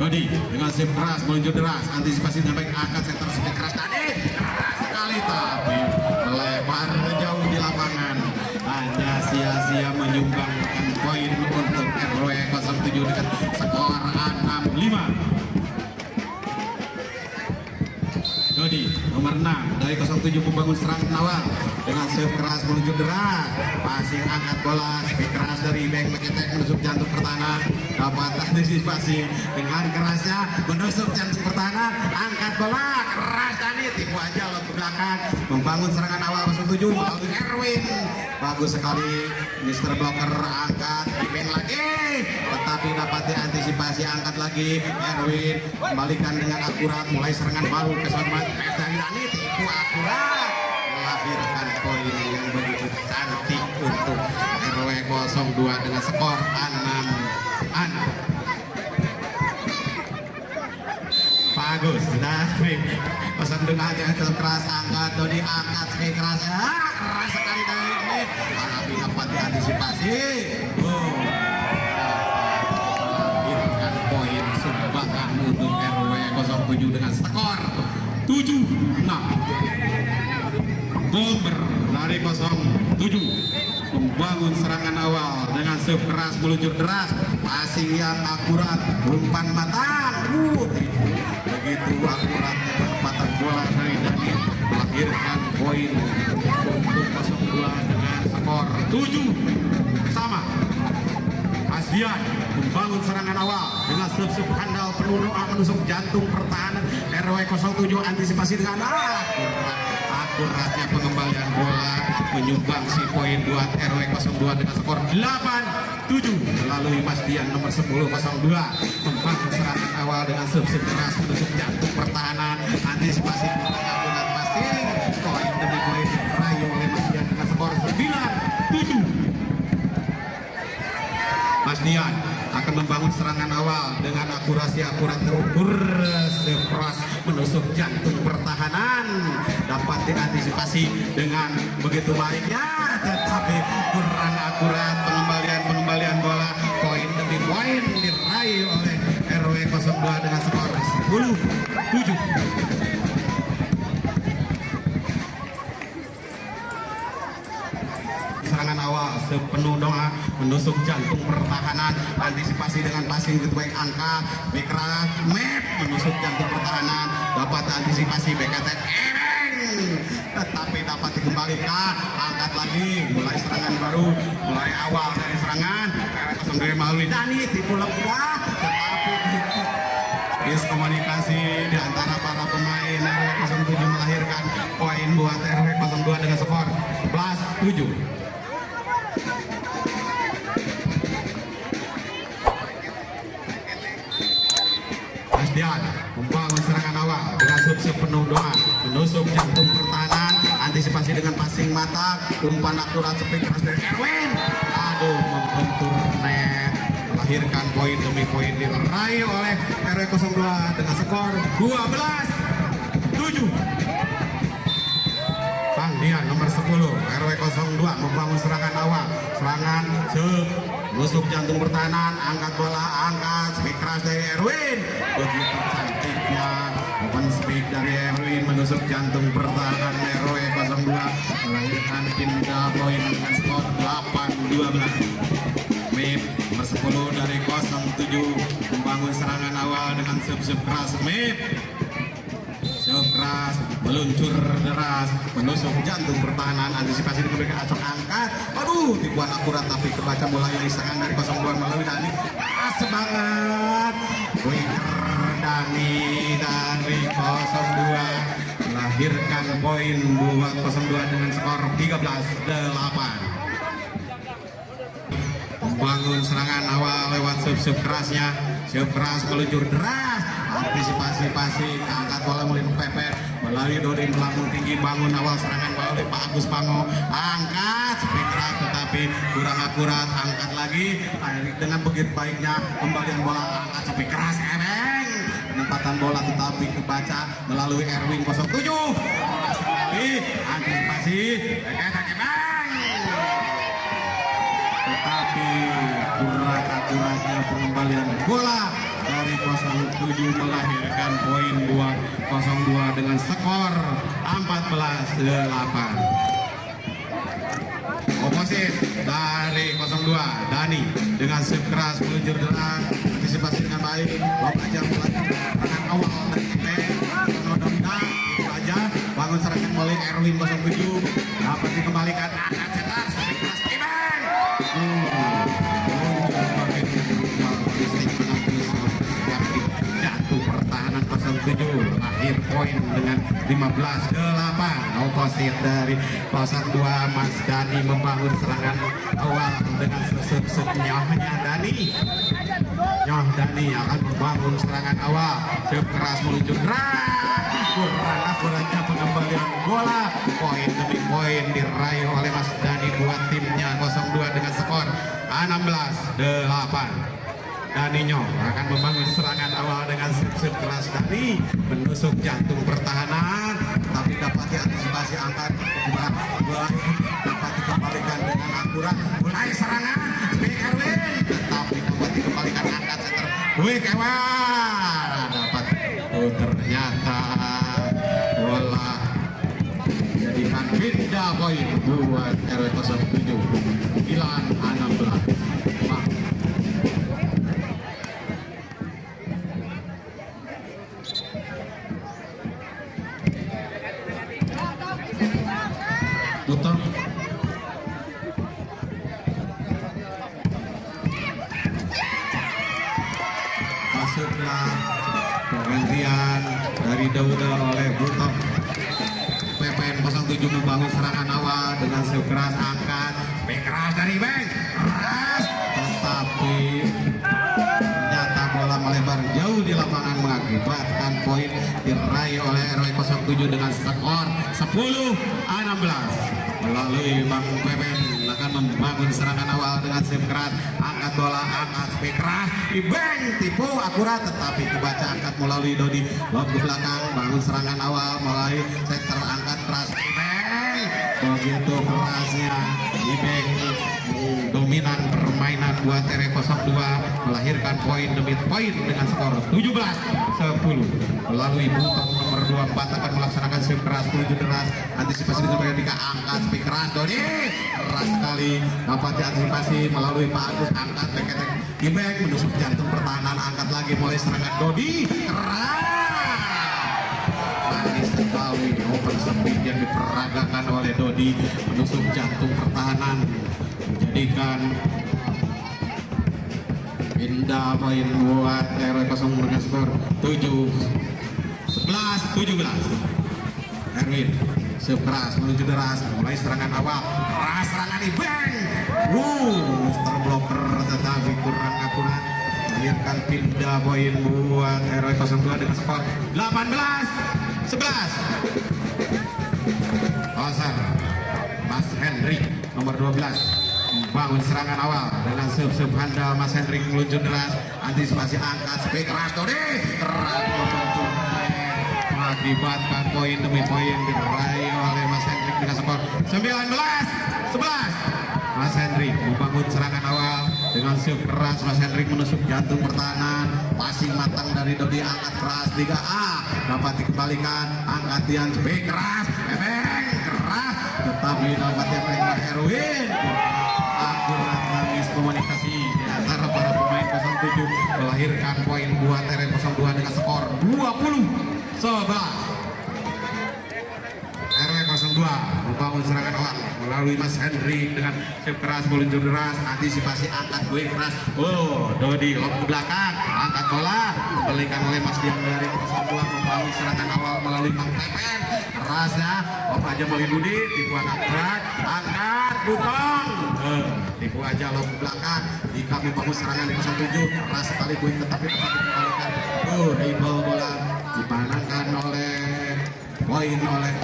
Dodi dengan serve keras meluncur deras, antisipasi dengan baik, angkat setter, serve keras tadi keras sekali tapi melebar jauh di lapangan, hanya sia-sia menyumbangkan poin untuk RW 07 dengan skor 6-5. Dodi nomor 6 dari 07 membangun serangan awal dengan serve keras meluncur deras, passing angkat bola, serve keras dari Ibeng mencetak menusuk jantung pertahanan, dapat antisipasi dengan kerasnya menusuk jantung pertahanan, angkat bola keras tadi tipu aja lo ke belakang, membangun serangan awal 07 melalui Erwin, bagus sekali Mr. Blocker, angkat Ibeng lagi tetapi dapat diantisipasi, angkat lagi Erwin, kembalikan dengan akurat, mulai serangan baru ke Sobat dari Dani, tipu akurat melahirkan poin yang begitu cantik untuk RW 02 dengan skor 6-6. Bagus dari pesan dengan yang keras, angkat Dodi, angkat sekali kerasnya, keras sekali dari ini tapi dapat diantisipasi, melahirkan poin sumbangan untuk RW 07 dengan skor 7-6. Bomber dari 07 membangun serangan awal dengan serve keras meluncur deras, passing yang akurat, umpan matang, begitu akuratnya penempatan bola dari Dani melahirkan poin untuk 02 dengan skor 7-sama. Asdian membangun serangan awal dengan serve handal penuh doa menusuk jantung pertahanan RW 07, antisipasi dengan akuratnya pengembalian bola menyumbang si poin buat RW 02 dengan skor 8-7 melalui Mas Dian nomor 10 02 membangun serangan awal dengan serve keras menusuk jantung pertahanan, antisipasi akurat passing, poin demi poin diraih oleh Mas Dian dengan skor 9-7. Mas Dian akan membangun serangan awal dengan akurasi akurat terukur, keras menusuk jantung pertahanan, dapat diantisipasi dengan begitu baiknya tetapi kurang akurat pengembalian bola, poin demi poin diraih oleh RW 02 dengan skor 10-7. Serangan awal sepenuh doa menusuk jantung pertahanan, antisipasi dengan passing baik, angkat Bekra Map menusuk jantung pertahanan, dapat antisipasi BKT tetapi dapat dikembalikan, angkat lagi, mulai serangan baru, mulai awal dari serangan RW 02 melalui Dani tipu lepah, tetapi miskomunikasi di antara para pemain RW 07 melahirkan poin buat RW 02 dengan skor 11-7. Asdian membangun serangan awal dengan sub penuh doa menusuk jantung pertahanan, antisipasi dengan passing mata, umpan akurat sepi keras dari Erwin, aduh membentur net melahirkan poin demi poin diraih oleh RW 02 dengan skor 12-7. Bang Dian nomor 10 RW 02 membangun serangan awal, serangan nusuk jantung pertahanan, angkat bola, angkat speed keras dari Erwin, begitu cantiknya open speed dari Erwin menusuk jantung pertahanan RW 02 melahirkan pindah poin dengan skor 8-12. Mip nomor 10 dari 07 membangun serangan awal dengan sub keras. Mip keras, meluncur deras, menusuk jantung pertahanan, antisipasi diberikan acok angka, aduh tipuan akurat tapi kebaca bola yang diserang dari 02 melalui Dani, semangat winger Dani dari 02 melahirkan poin buat 02 dengan skor 13-8. Membangun serangan awal lewat sub kerasnya, sub keras meluncur deras, antisipasi angkat bola mulai pepet melalui Dodi melambung tinggi, bangun awal serangan melalui Pak Agus Pango, angkat speed keras tetapi kurang akurat, angkat lagi dengan begitu baiknya pembagian bola, angkat speed keras Ebeng, penempatan bola tetapi kebaca melalui Erwin 07 sekali, antisipasi tetapi kurang akuratnya pengembalian bola dari 07 melahirkan poin buat 02 dengan skor 14-8. Oposit dari 02 Dani dengan sub keras meluncur deras, antisipasi dengan baik, belajar serangan awal dari dominan itu aja, bangun serangan oleh Erwin 07 dapat dikembalikan, akan cetak sub keras jatuh pertahanan 07 akhir poin dengan 15-8. Oposit dari 02 Mas Dani membangun serangan awal dengan nyohnya Dani. Nyoh Dani akan membangun serangan awal, sub keras meluncur kurang akuratnya pengembalian bola, poin demi poin diraih oleh Mas Dani buat timnya 02 dengan skor 16-8. Daninyo akan membangun serangan awal dengan sub keras. Dani menusuk jantung pertahanan tapi dapat diantisipasi, angkat bola dapat dikembalikan dengan akurat, mulai serangan Big Erwin tetapi dapat dikembalikan, angkat center Big Ewan dapat ternyata bola jadikan pindah poin buat RW 07 9-16. Tutup masuklah penggantian dari Dauda oleh Butok. PPN 07 membangun serangan awal dengan sub keras, angkat keras dari Beng keras tetapi ternyata bola melebar jauh di lapangan mengakibatkan poin diraih oleh RW 07 dengan skor 10-16. Melalui Bang Pepen akan membangun serangan awal dengan sub keras, angkat bola, angkat speed keras, Ibeng tipu akurat tetapi kebaca, angkat melalui Dodi, lob ke belakang, bangun serangan awal melalui sektor, angkat keras Ibeng, begitu kerasnya Ibeng dominan permainan buat RW 02 melahirkan poin demi poin dengan skor 17-10. Melalui Butok nomor 24 akan melaksanakan sub keras menuju deras, antisipasi dengan mereka angkat speed keras Doni keras sekali dapat diantisipasi melalui Pak Agus, angkat teketek Ibek menusuk jantung pertahanan, angkat lagi mulai serangan Dodi keras manis sekali open speed yang diperagakan oleh Dodi menusuk jantung pertahanan menjadikan pindah poin buat RW 0 dengan skor 11-17. Erwin sub keras menuju deras, mulai serangan awal keras, serangan Ibeng terbloker tetapi kurang akurat, melahirkan pindah poin buat RW 02 dengan skor 18-11. Konser Mas Henry nomor 12 bangun serangan awal dengan serve handal Mas Hendrik meluncur deras, antisipasi angkat speed keras Dodi keras membentuk mengakibatkan poin demi poin diraih oleh Mas Hendrik dengan skor 19-11. Mas Hendrik membangun serangan awal dengan serve keras. Mas Hendrik menusuk jantung pertahanan, passing matang dari Dodi, angkat keras 3A dapat dikembalikan, angkat Dian speed keras ebeng keras tetapi dapat diapakan Erwin. Akurat nangis komunikasi di antara para pemain 07 melahirkan poin buat RW 02 dengan skor 20-11. RW 02 membangun serangan awal melalui Mas Hendrik dengan serve keras meluncur deras, antisipasi angkat gue keras. Oh, Dodi lob ke belakang, angkat bola dibalikan oleh Mas Dian dari 02 membangun serangan awal melalui Mang Pepen kerasnya lob aja melalui Budi, tipu anak berat, angkat butong, tipu aja lob ke belakang. Jika membangun serangan di 07 keras sekali gue tetapi dapat dikembalikan. Dribble bola dipanangkan oleh poin oleh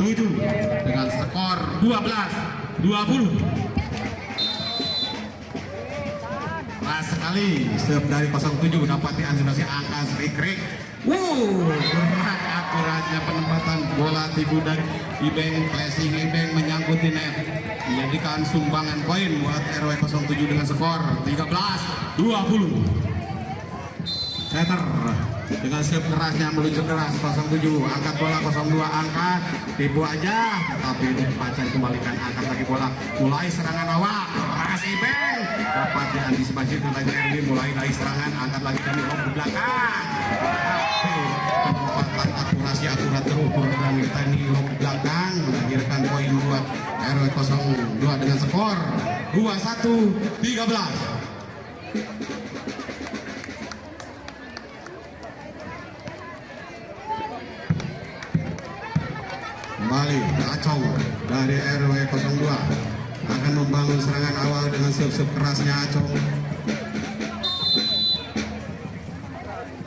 07 dengan skor 12-20. Keras sekali serve dari 07 dapat diantisipasi angka Rikrik. Berat akuratnya penempatan bola tibu dari Ibeng, flashing Ibeng menyangkut di net, menjadikan sumbangan poin buat RW 07 dengan skor 13-20. Setter dengan serve kerasnya meluncur deras 07, angkat bola 02, angkat tipu aja tapi Pacan kembalikan, angkat lagi bola, mulai serangan awal keras Ibeng dapat diantisipasi oleh Erwin, mulai dari serangan angkat lagi kami ke belakang penempatan akurasi akurat terukur dan tadi ke belakang melahirkan poin buat RW 02 dengan skor 21-13. Kembali Acong dari RW 02 akan membangun serangan awal dengan serve kerasnya Acong.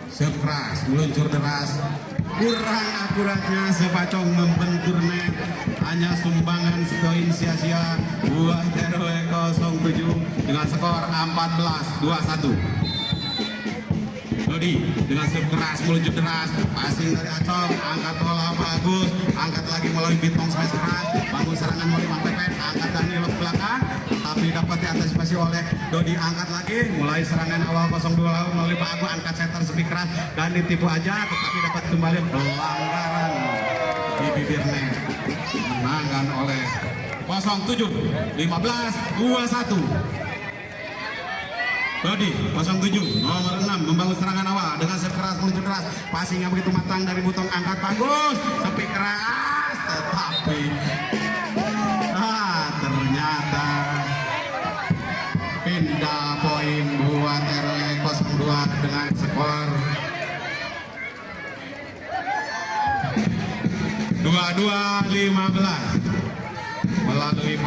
Serve keras meluncur deras, kurang akuratnya serve Acong membentur net, hanya sumbangan poin sia-sia buat RW 07 dengan skor 14-21. Dodi dengan serve keras meluncur deras, passing dari Acong, angkat bola bagus, angkat lagi melalui Bitong smash keras, bangun serangan melalui Mang Pepen, angkat dan nilai belakang, tapi dapat diantisipasi oleh Dodi, angkat lagi, mulai serangan awal 02 melalui Pak Agu, angkat setter speed keras dan ditipu aja, tetapi dapat kembali pelanggaran di bibir net, menangkan oleh 07 15-21. Dodi 07 nomor 6 membangun serangan awal dengan serve keras meluncur deras, passing yang begitu matang dari Butong, angkat bagus tapi keras tetapi ternyata pindah poin buat RW 02 dengan skor 22-15 melalui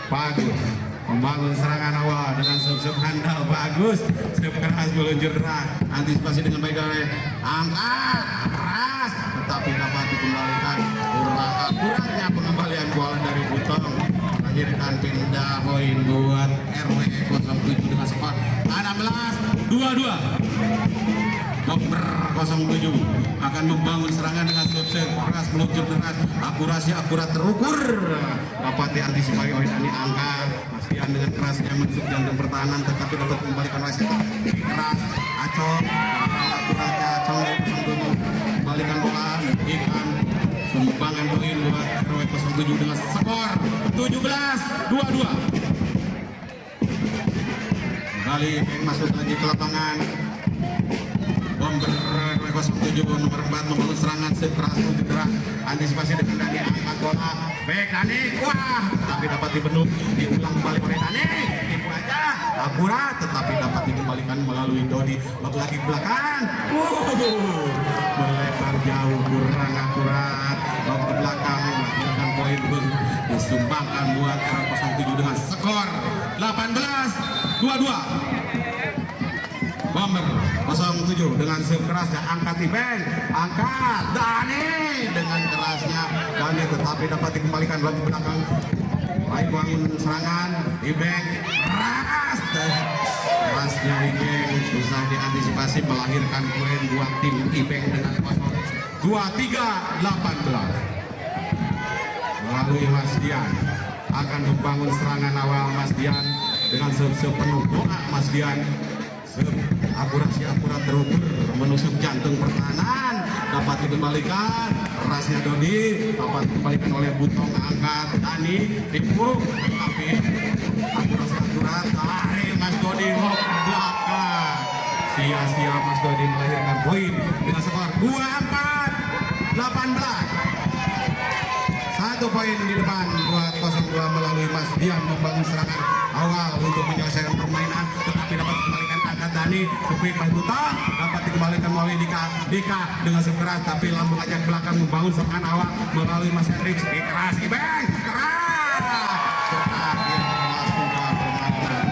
Bagus membangun serangan awal dengan serve handal bagus, serve keras meluncur deras, antisipasi dengan baik dari angkat keras tetapi dapat dikembalikan, kurang akuratnya pengembalian bola dari Butong melahirkan pindah poin buat RW 07 dengan skor 16-22. Nomor 07 akan membangun serangan dengan serve keras meluncur deras, akurasi akurat terukur dapat diantisipasi oleh Dani, angkat Masian dengan kerasnya masuk jantung pertahanan tetapi dapat kembalikan wasit keras Acong, akuratnya Acong kembalikan bola, ikan sumbangan poin buat RW 07 dengan skor 17-22. Kembali masuk lagi ke lapangan. Bomber RW 07 nomor 4 membangun serangan serve keras meluncur deras, antisipasi dengan Dani, angkat bola baik Dani, wah tapi dapat dibendung, diulang kembali oleh Dani, tipu aja akurat tetapi dapat dikembalikan melalui Dodi, lagi ke belakang, melebar jauh, kurang akurat, lob ke belakang melahirkan poin disumbangkan buat RW 07 dengan skor 18-22. Bomber 07 dengan serve kerasnya, angkat Ibeng, angkat Dani dengan kerasnya Dani tetapi dapat dikembalikan lagi belakang baik bangun serangan Ibeng keras, kerasnya Ibeng susah diantisipasi melahirkan poin buat tim Ibeng dengan 23-18. Melalui Mas Dian akan membangun serangan awal. Mas Dian dengan sepenuh doa Mas Dian, akurat terukur menusuk jantung pertahanan, dapat dikembalikan. Kerasnya Dodi dapat dikembalikan oleh Butong, angkat Dani Ibu, tapi akurat tarik Mas Dodi hok belakang, sia-sia Mas Dodi melahirkan poin dengan skor 24-18. Satu poin di depan buat 02 melalui Mas Dian membangun serangan awal untuk menyelesaikan permainan, tetapi dapat dikembalikan angkat Dani Supik Mas Butong, dapat dikembalikan melalui Dika dengan sekeras, tapi lambung aja ke belakang membangun serangan awal melalui Mas Hendrik. Keras Ibeng keras, terakhir langsung ke permainan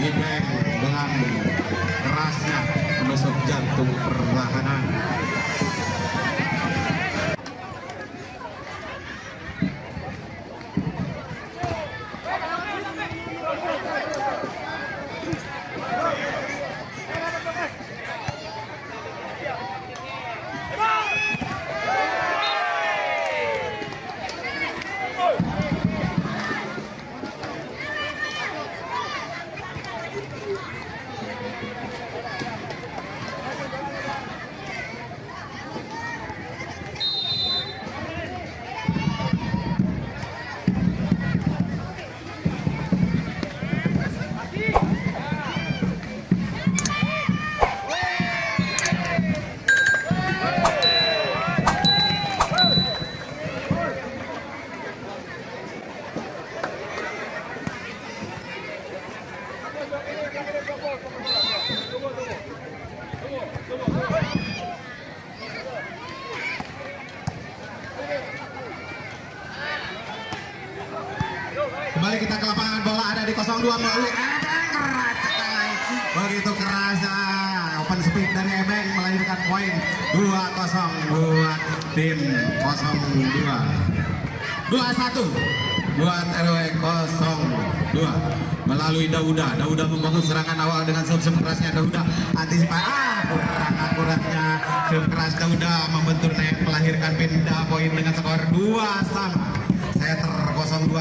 Ibeng dengan kerasnya menusuk jantung pertahanan. Kembali kita ke lapangan, bola ada di 02 melalui Ebeng, keras sekali. Begitu kerasnya open speed dari Ebeng melahirkan poin 2-0 buat tim 02. 2-1 buat RW 02 melalui Dauda membangun serangan awal dengan serve kerasnya. Dauda antisipasi kurang akuratnya serve keras Dauda membentur net melahirkan pindah poin dengan skor 2-2. Setter 02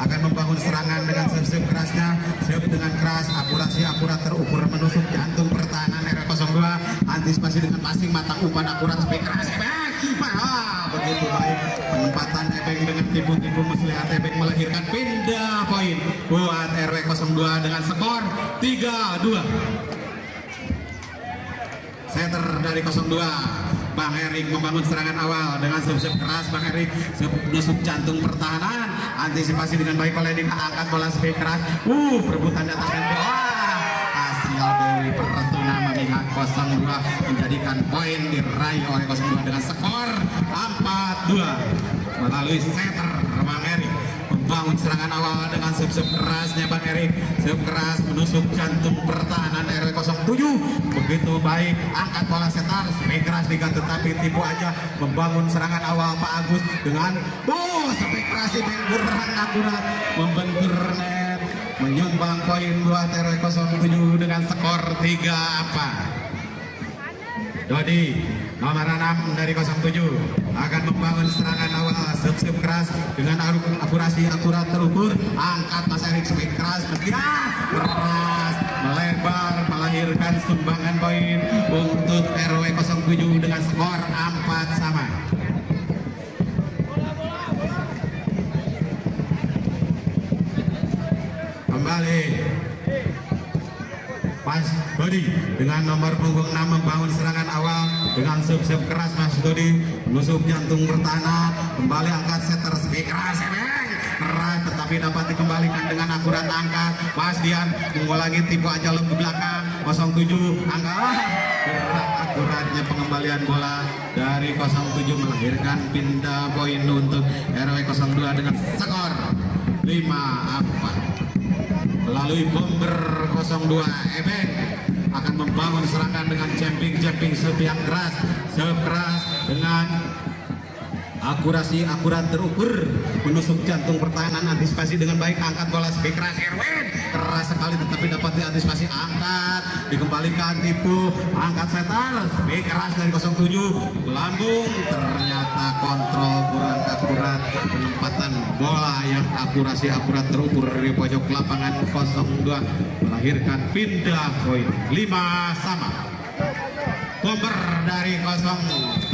akan membangun serangan dengan serve kerasnya, serve dengan keras, akurat terukur menusuk jantung pertahanan RW 02, antisipasi dengan passing matang umpan akurat speed keras Ebeng. Begitu baik penempatan Ebeng dengan tipu-tipu muslihat Ebeng melahirkan pindah poin buat RW 02 dengan skor 3-2. Setter dari 02 Bang Erik membangun serangan awal dengan serve keras. Bang Erik menusuk jantung pertahanan, antisipasi dengan baik oleh Dika, angkat bola speed keras. Perebutan datangkan bola. Hasil dari Pertuna memihak 02 menjadikan poin diraih oleh 02 dengan skor 4-2 melalui setter Bang Erik membangun serangan awal dengan serve kerasnya Bang Erik, serve keras menusuk jantung pertahanan RW 07. Begitu baik angkat bola setar speed keras Dika, tetapi tipu aja membangun serangan awal Pak Agus dengan speed keras Ibeng kurang akurat membentur net, menyumbang poin buat RW 07 dengan skor 3-4. Dodi nomor 6 dari 07 akan membangun serangan awal serve keras dengan akurasi akurat terukur, angkat Mas Erik speed keras keras melebar melahirkan sumbangan poin untuk RW 07 dengan skor 4-sama. Kembali Mas Dodi dengan nomor punggung 6 membangun serangan awal dengan serve keras. Mas Dodi menusuk jantung pertahanan, kembali angkat setter speed keras keras, tetapi dapat dikembalikan dengan akurat angkat. Mas Dian mengulangi tipu aja lebih belakang 07 angkat gerak akuratnya pengembalian bola dari 07 melahirkan pindah poin untuk RW 02 dengan skor 5-4. Melalui bomber 02 Ebeng akan membangun serangan dengan jumping serve yang keras, serve keras dengan akurasi akurat terukur menusuk jantung pertahanan, antisipasi dengan baik, angkat bola speed keras Erwin, keras sekali tetapi dapat diantisipasi, angkat dikembalikan, tipu, angkat setar speed keras dari 07 lambung, ternyata kontrol kurang akurat, penempatan bola yang akurasi akurat terukur di pojok lapangan 02 melahirkan pindah poin 5 sama. Bomber dari 07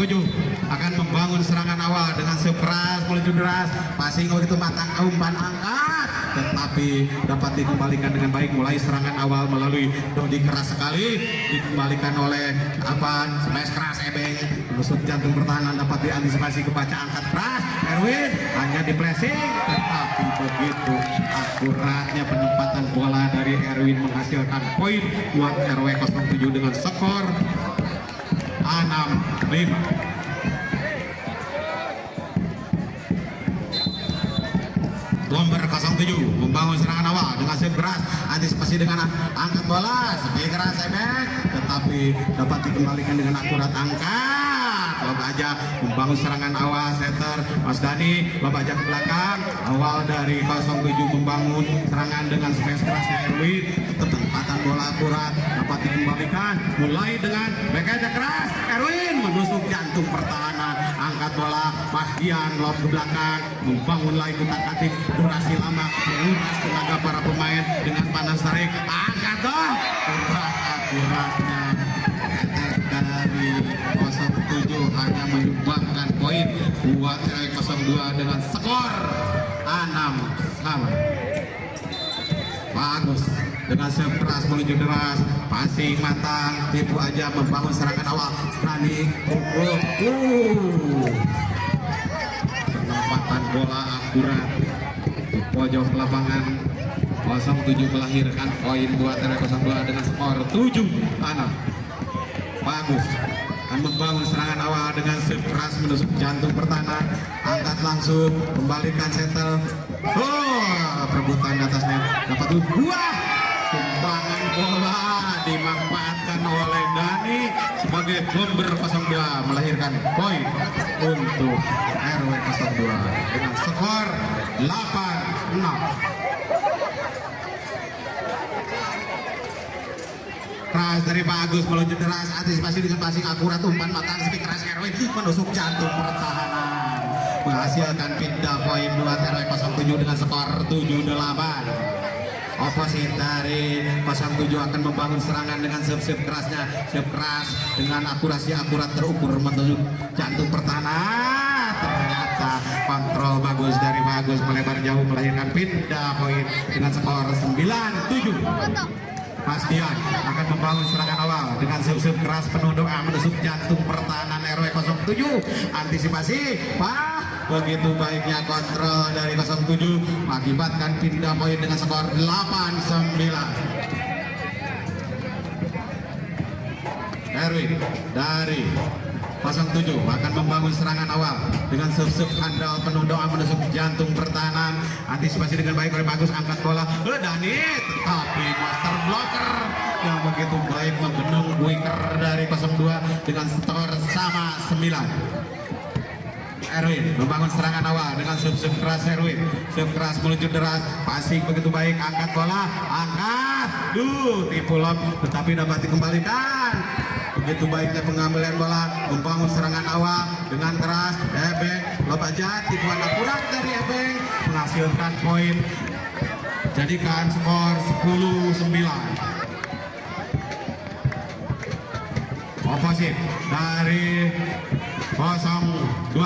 akan membangun serangan awal dengan keras menuju deras, passing begitu matang, umpan angkat tetapi dapat dikembalikan dengan baik. Mulai serangan awal melalui Dodi, keras sekali dikembalikan oleh Apan, smash keras Ebeng, menusuk jantung pertahanan, dapat diantisipasi, kebaca, angkat keras Erwin, hanya di flashing tetapi begitu akuratnya penempatan bola dari Erwin menghasilkan poin buat RW 07 dengan skor 6-5. Bomber 07 membangun serangan awal dengan save keras, antisipasi dengan angkat bola, speed keras Ebek, tetapi dapat dikembalikan dengan akurat, angkat Lob aja membangun serangan awal setter Mas Dani, Lob aja ke belakang, awal dari 07 membangun serangan dengan space kerasnya Erwin, penempatan bola akurat dapat dikembalikan, mulai dengan back aja keras Erwin menusuk jantung pertahanan, angkat bola Mas Dian, Lob ke belakang, membangun lagi kutak-atik, durasi lama, menguras tenaga para pemain dengan panas tarik, angkat dong, kurang akuratnya dari 07 hanya menyumbangkan poin buat RW 02 dengan skor 6 sama. Bagus dengan serve keras menuju deras, passing matang, tipu aja membangun serangan awal, berani pukul, penempatan bola akurat di pojok lapangan 07 melahirkan poin buat RW 02 dengan skor 7-6. Bagus akan membangun serangan awal dengan serve keras menusuk jantung pertahanan, angkat langsung, kembalikan settle, perebutan di atas net, dapat buah, sumbangan bola dimanfaatkan oleh Dani sebagai bomber 02 melahirkan poin untuk RW 02 dengan skor 8-6. Keras dari Bagus meluncur deras, antisipasi dengan passing akurat, umpan matang, speed keras Erwin menusuk jantung pertahanan, menghasilkan pindah poin buat RW 07 dengan skor 7-8. Oposit dari 07 akan membangun serangan dengan serve kerasnya, serve keras dengan akurasi akurat terukur menusuk jantung pertahanan, ternyata kontrol bagus dari Bagus melebar jauh melahirkan pindah poin dengan skor 9-7. Mas Dian akan membangun serangan awal dengan serve keras penuh doa menusuk jantung pertahanan RW 07, antisipasi, begitu baiknya kontrol dari 07 mengakibatkan pindah poin dengan skor 8-9. Erwin dari 07 akan membangun serangan awal dengan serve handal penuh doa menusuk jantung pertahanan, antisipasi dengan baik oleh Bagus, angkat bola Dani, tetapi master blocker yang begitu baik membendung winger dari 02 dengan skor sama 9. Erwin membangun serangan awal dengan serve keras Erwin, serve keras meluncur deras, passing begitu baik, angkat bola, angkat, tipu lob tetapi dapat dikembalikan. Begitu baiknya pengambilan bola, membangun serangan awal dengan keras, Ebeng, lob aja, tipuan akurat dari Ebeng menghasilkan poin, jadikan skor 10-9. Oposit dari 02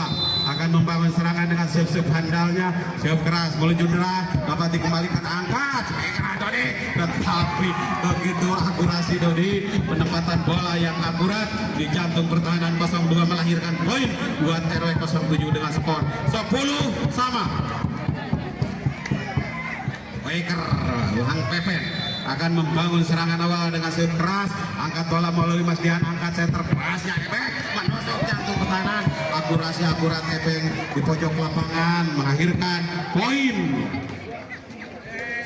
akan membangun serangan dengan serve handalnya, serve keras meluncur deras, dapat dikembalikan, angkat Dodi, tetapi begitu akurasi Dodi, penempatan bola yang akurat di jantung pertahanan 02 melahirkan poin buat RW 07 dengan skor 10 sama. Waker Luhang Pepen akan membangun serangan awal dengan serve keras, angkat bola melalui Mas Dian, angkat center kerasnya Ebeng menusuk jantung pertahanan, akurasi akurat Ebeng di pojok lapangan mengakhirkan poin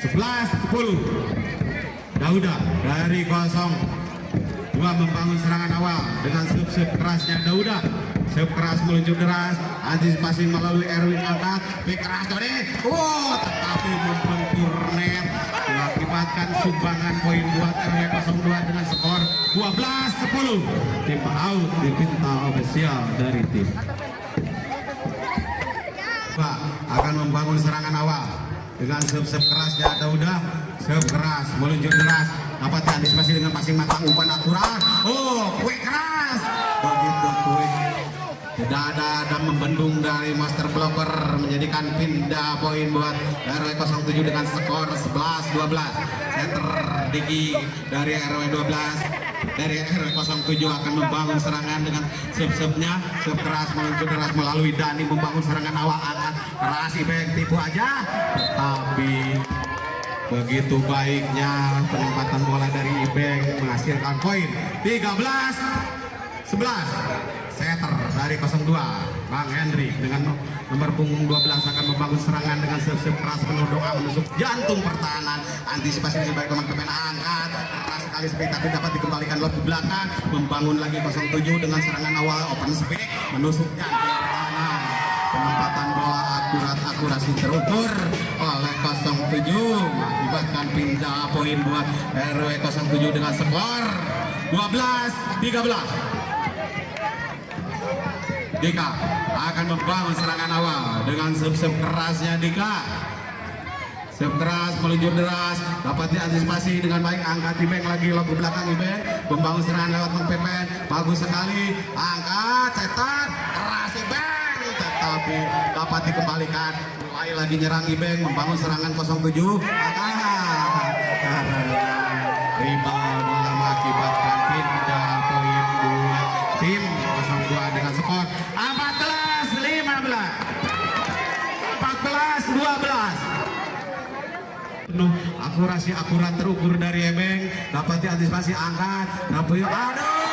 11-10. Dauda dari 02 membangun serangan awal dengan serve kerasnya Dauda serve keras meluncur deras, antisipasi melalui Erwin angkat, pick keras Doni, tetapi membentur net, mengakibatkan sumbangan poin buat RW 02 dengan skor 12-10. Tim out dipinta ofisial dari tim. Pak akan membangun serangan awal dengan serve kerasnya Dauda, serve keras meluncur deras, dapat antisipasi dengan passing matang, umpan akurat, quick keras, begitu quick, tidak ada membendung dari master blocker, menjadikan pindah poin buat RW 07 dengan skor 11-12. Setter Diki dari RW 12 dari RW 07 akan membangun serangan dengan serve-nya, serve keras meluncur deras melalui Dani, membangun serangan awal angkat keras, Ibeng tipu aja, tetapi begitu baiknya penempatan bola dari Ibeng menghasilkan poin 13-11. Setter dari 02 Bang Hendrik dengan nomor punggung 12 akan membangun serangan dengan serve keras penuh doa menusuk jantung pertahanan, antisipasi dengan baik teman-teman, angkat keras sekali speed tapi dapat dikembalikan lewat belakang, membangun lagi 07 dengan serangan awal open speed menusuk jantung pertahanan, penempatan bola akurasi terukur oleh 07 mengakibatkan pindah poin buat RW 07 dengan skor 12-13. Dika akan membangun serangan awal dengan serve kerasnya Dika, serve keras meluncur deras, dapat diantisipasi dengan baik, angkat Ibeng lagi logo belakang Ibeng, membangun serangan lewat Mengpepen, bagus sekali, angkat cetak keras Ibeng, tetapi dapat dikembalikan, mulai lagi nyerang Ibeng, membangun serangan 07, rebound mengakibatkan pindah poin buat tim 02 dengan skor 14-12. Penuh akurasi akurat terukur dari Ebeng, dapat diantisipasi angkat, aduh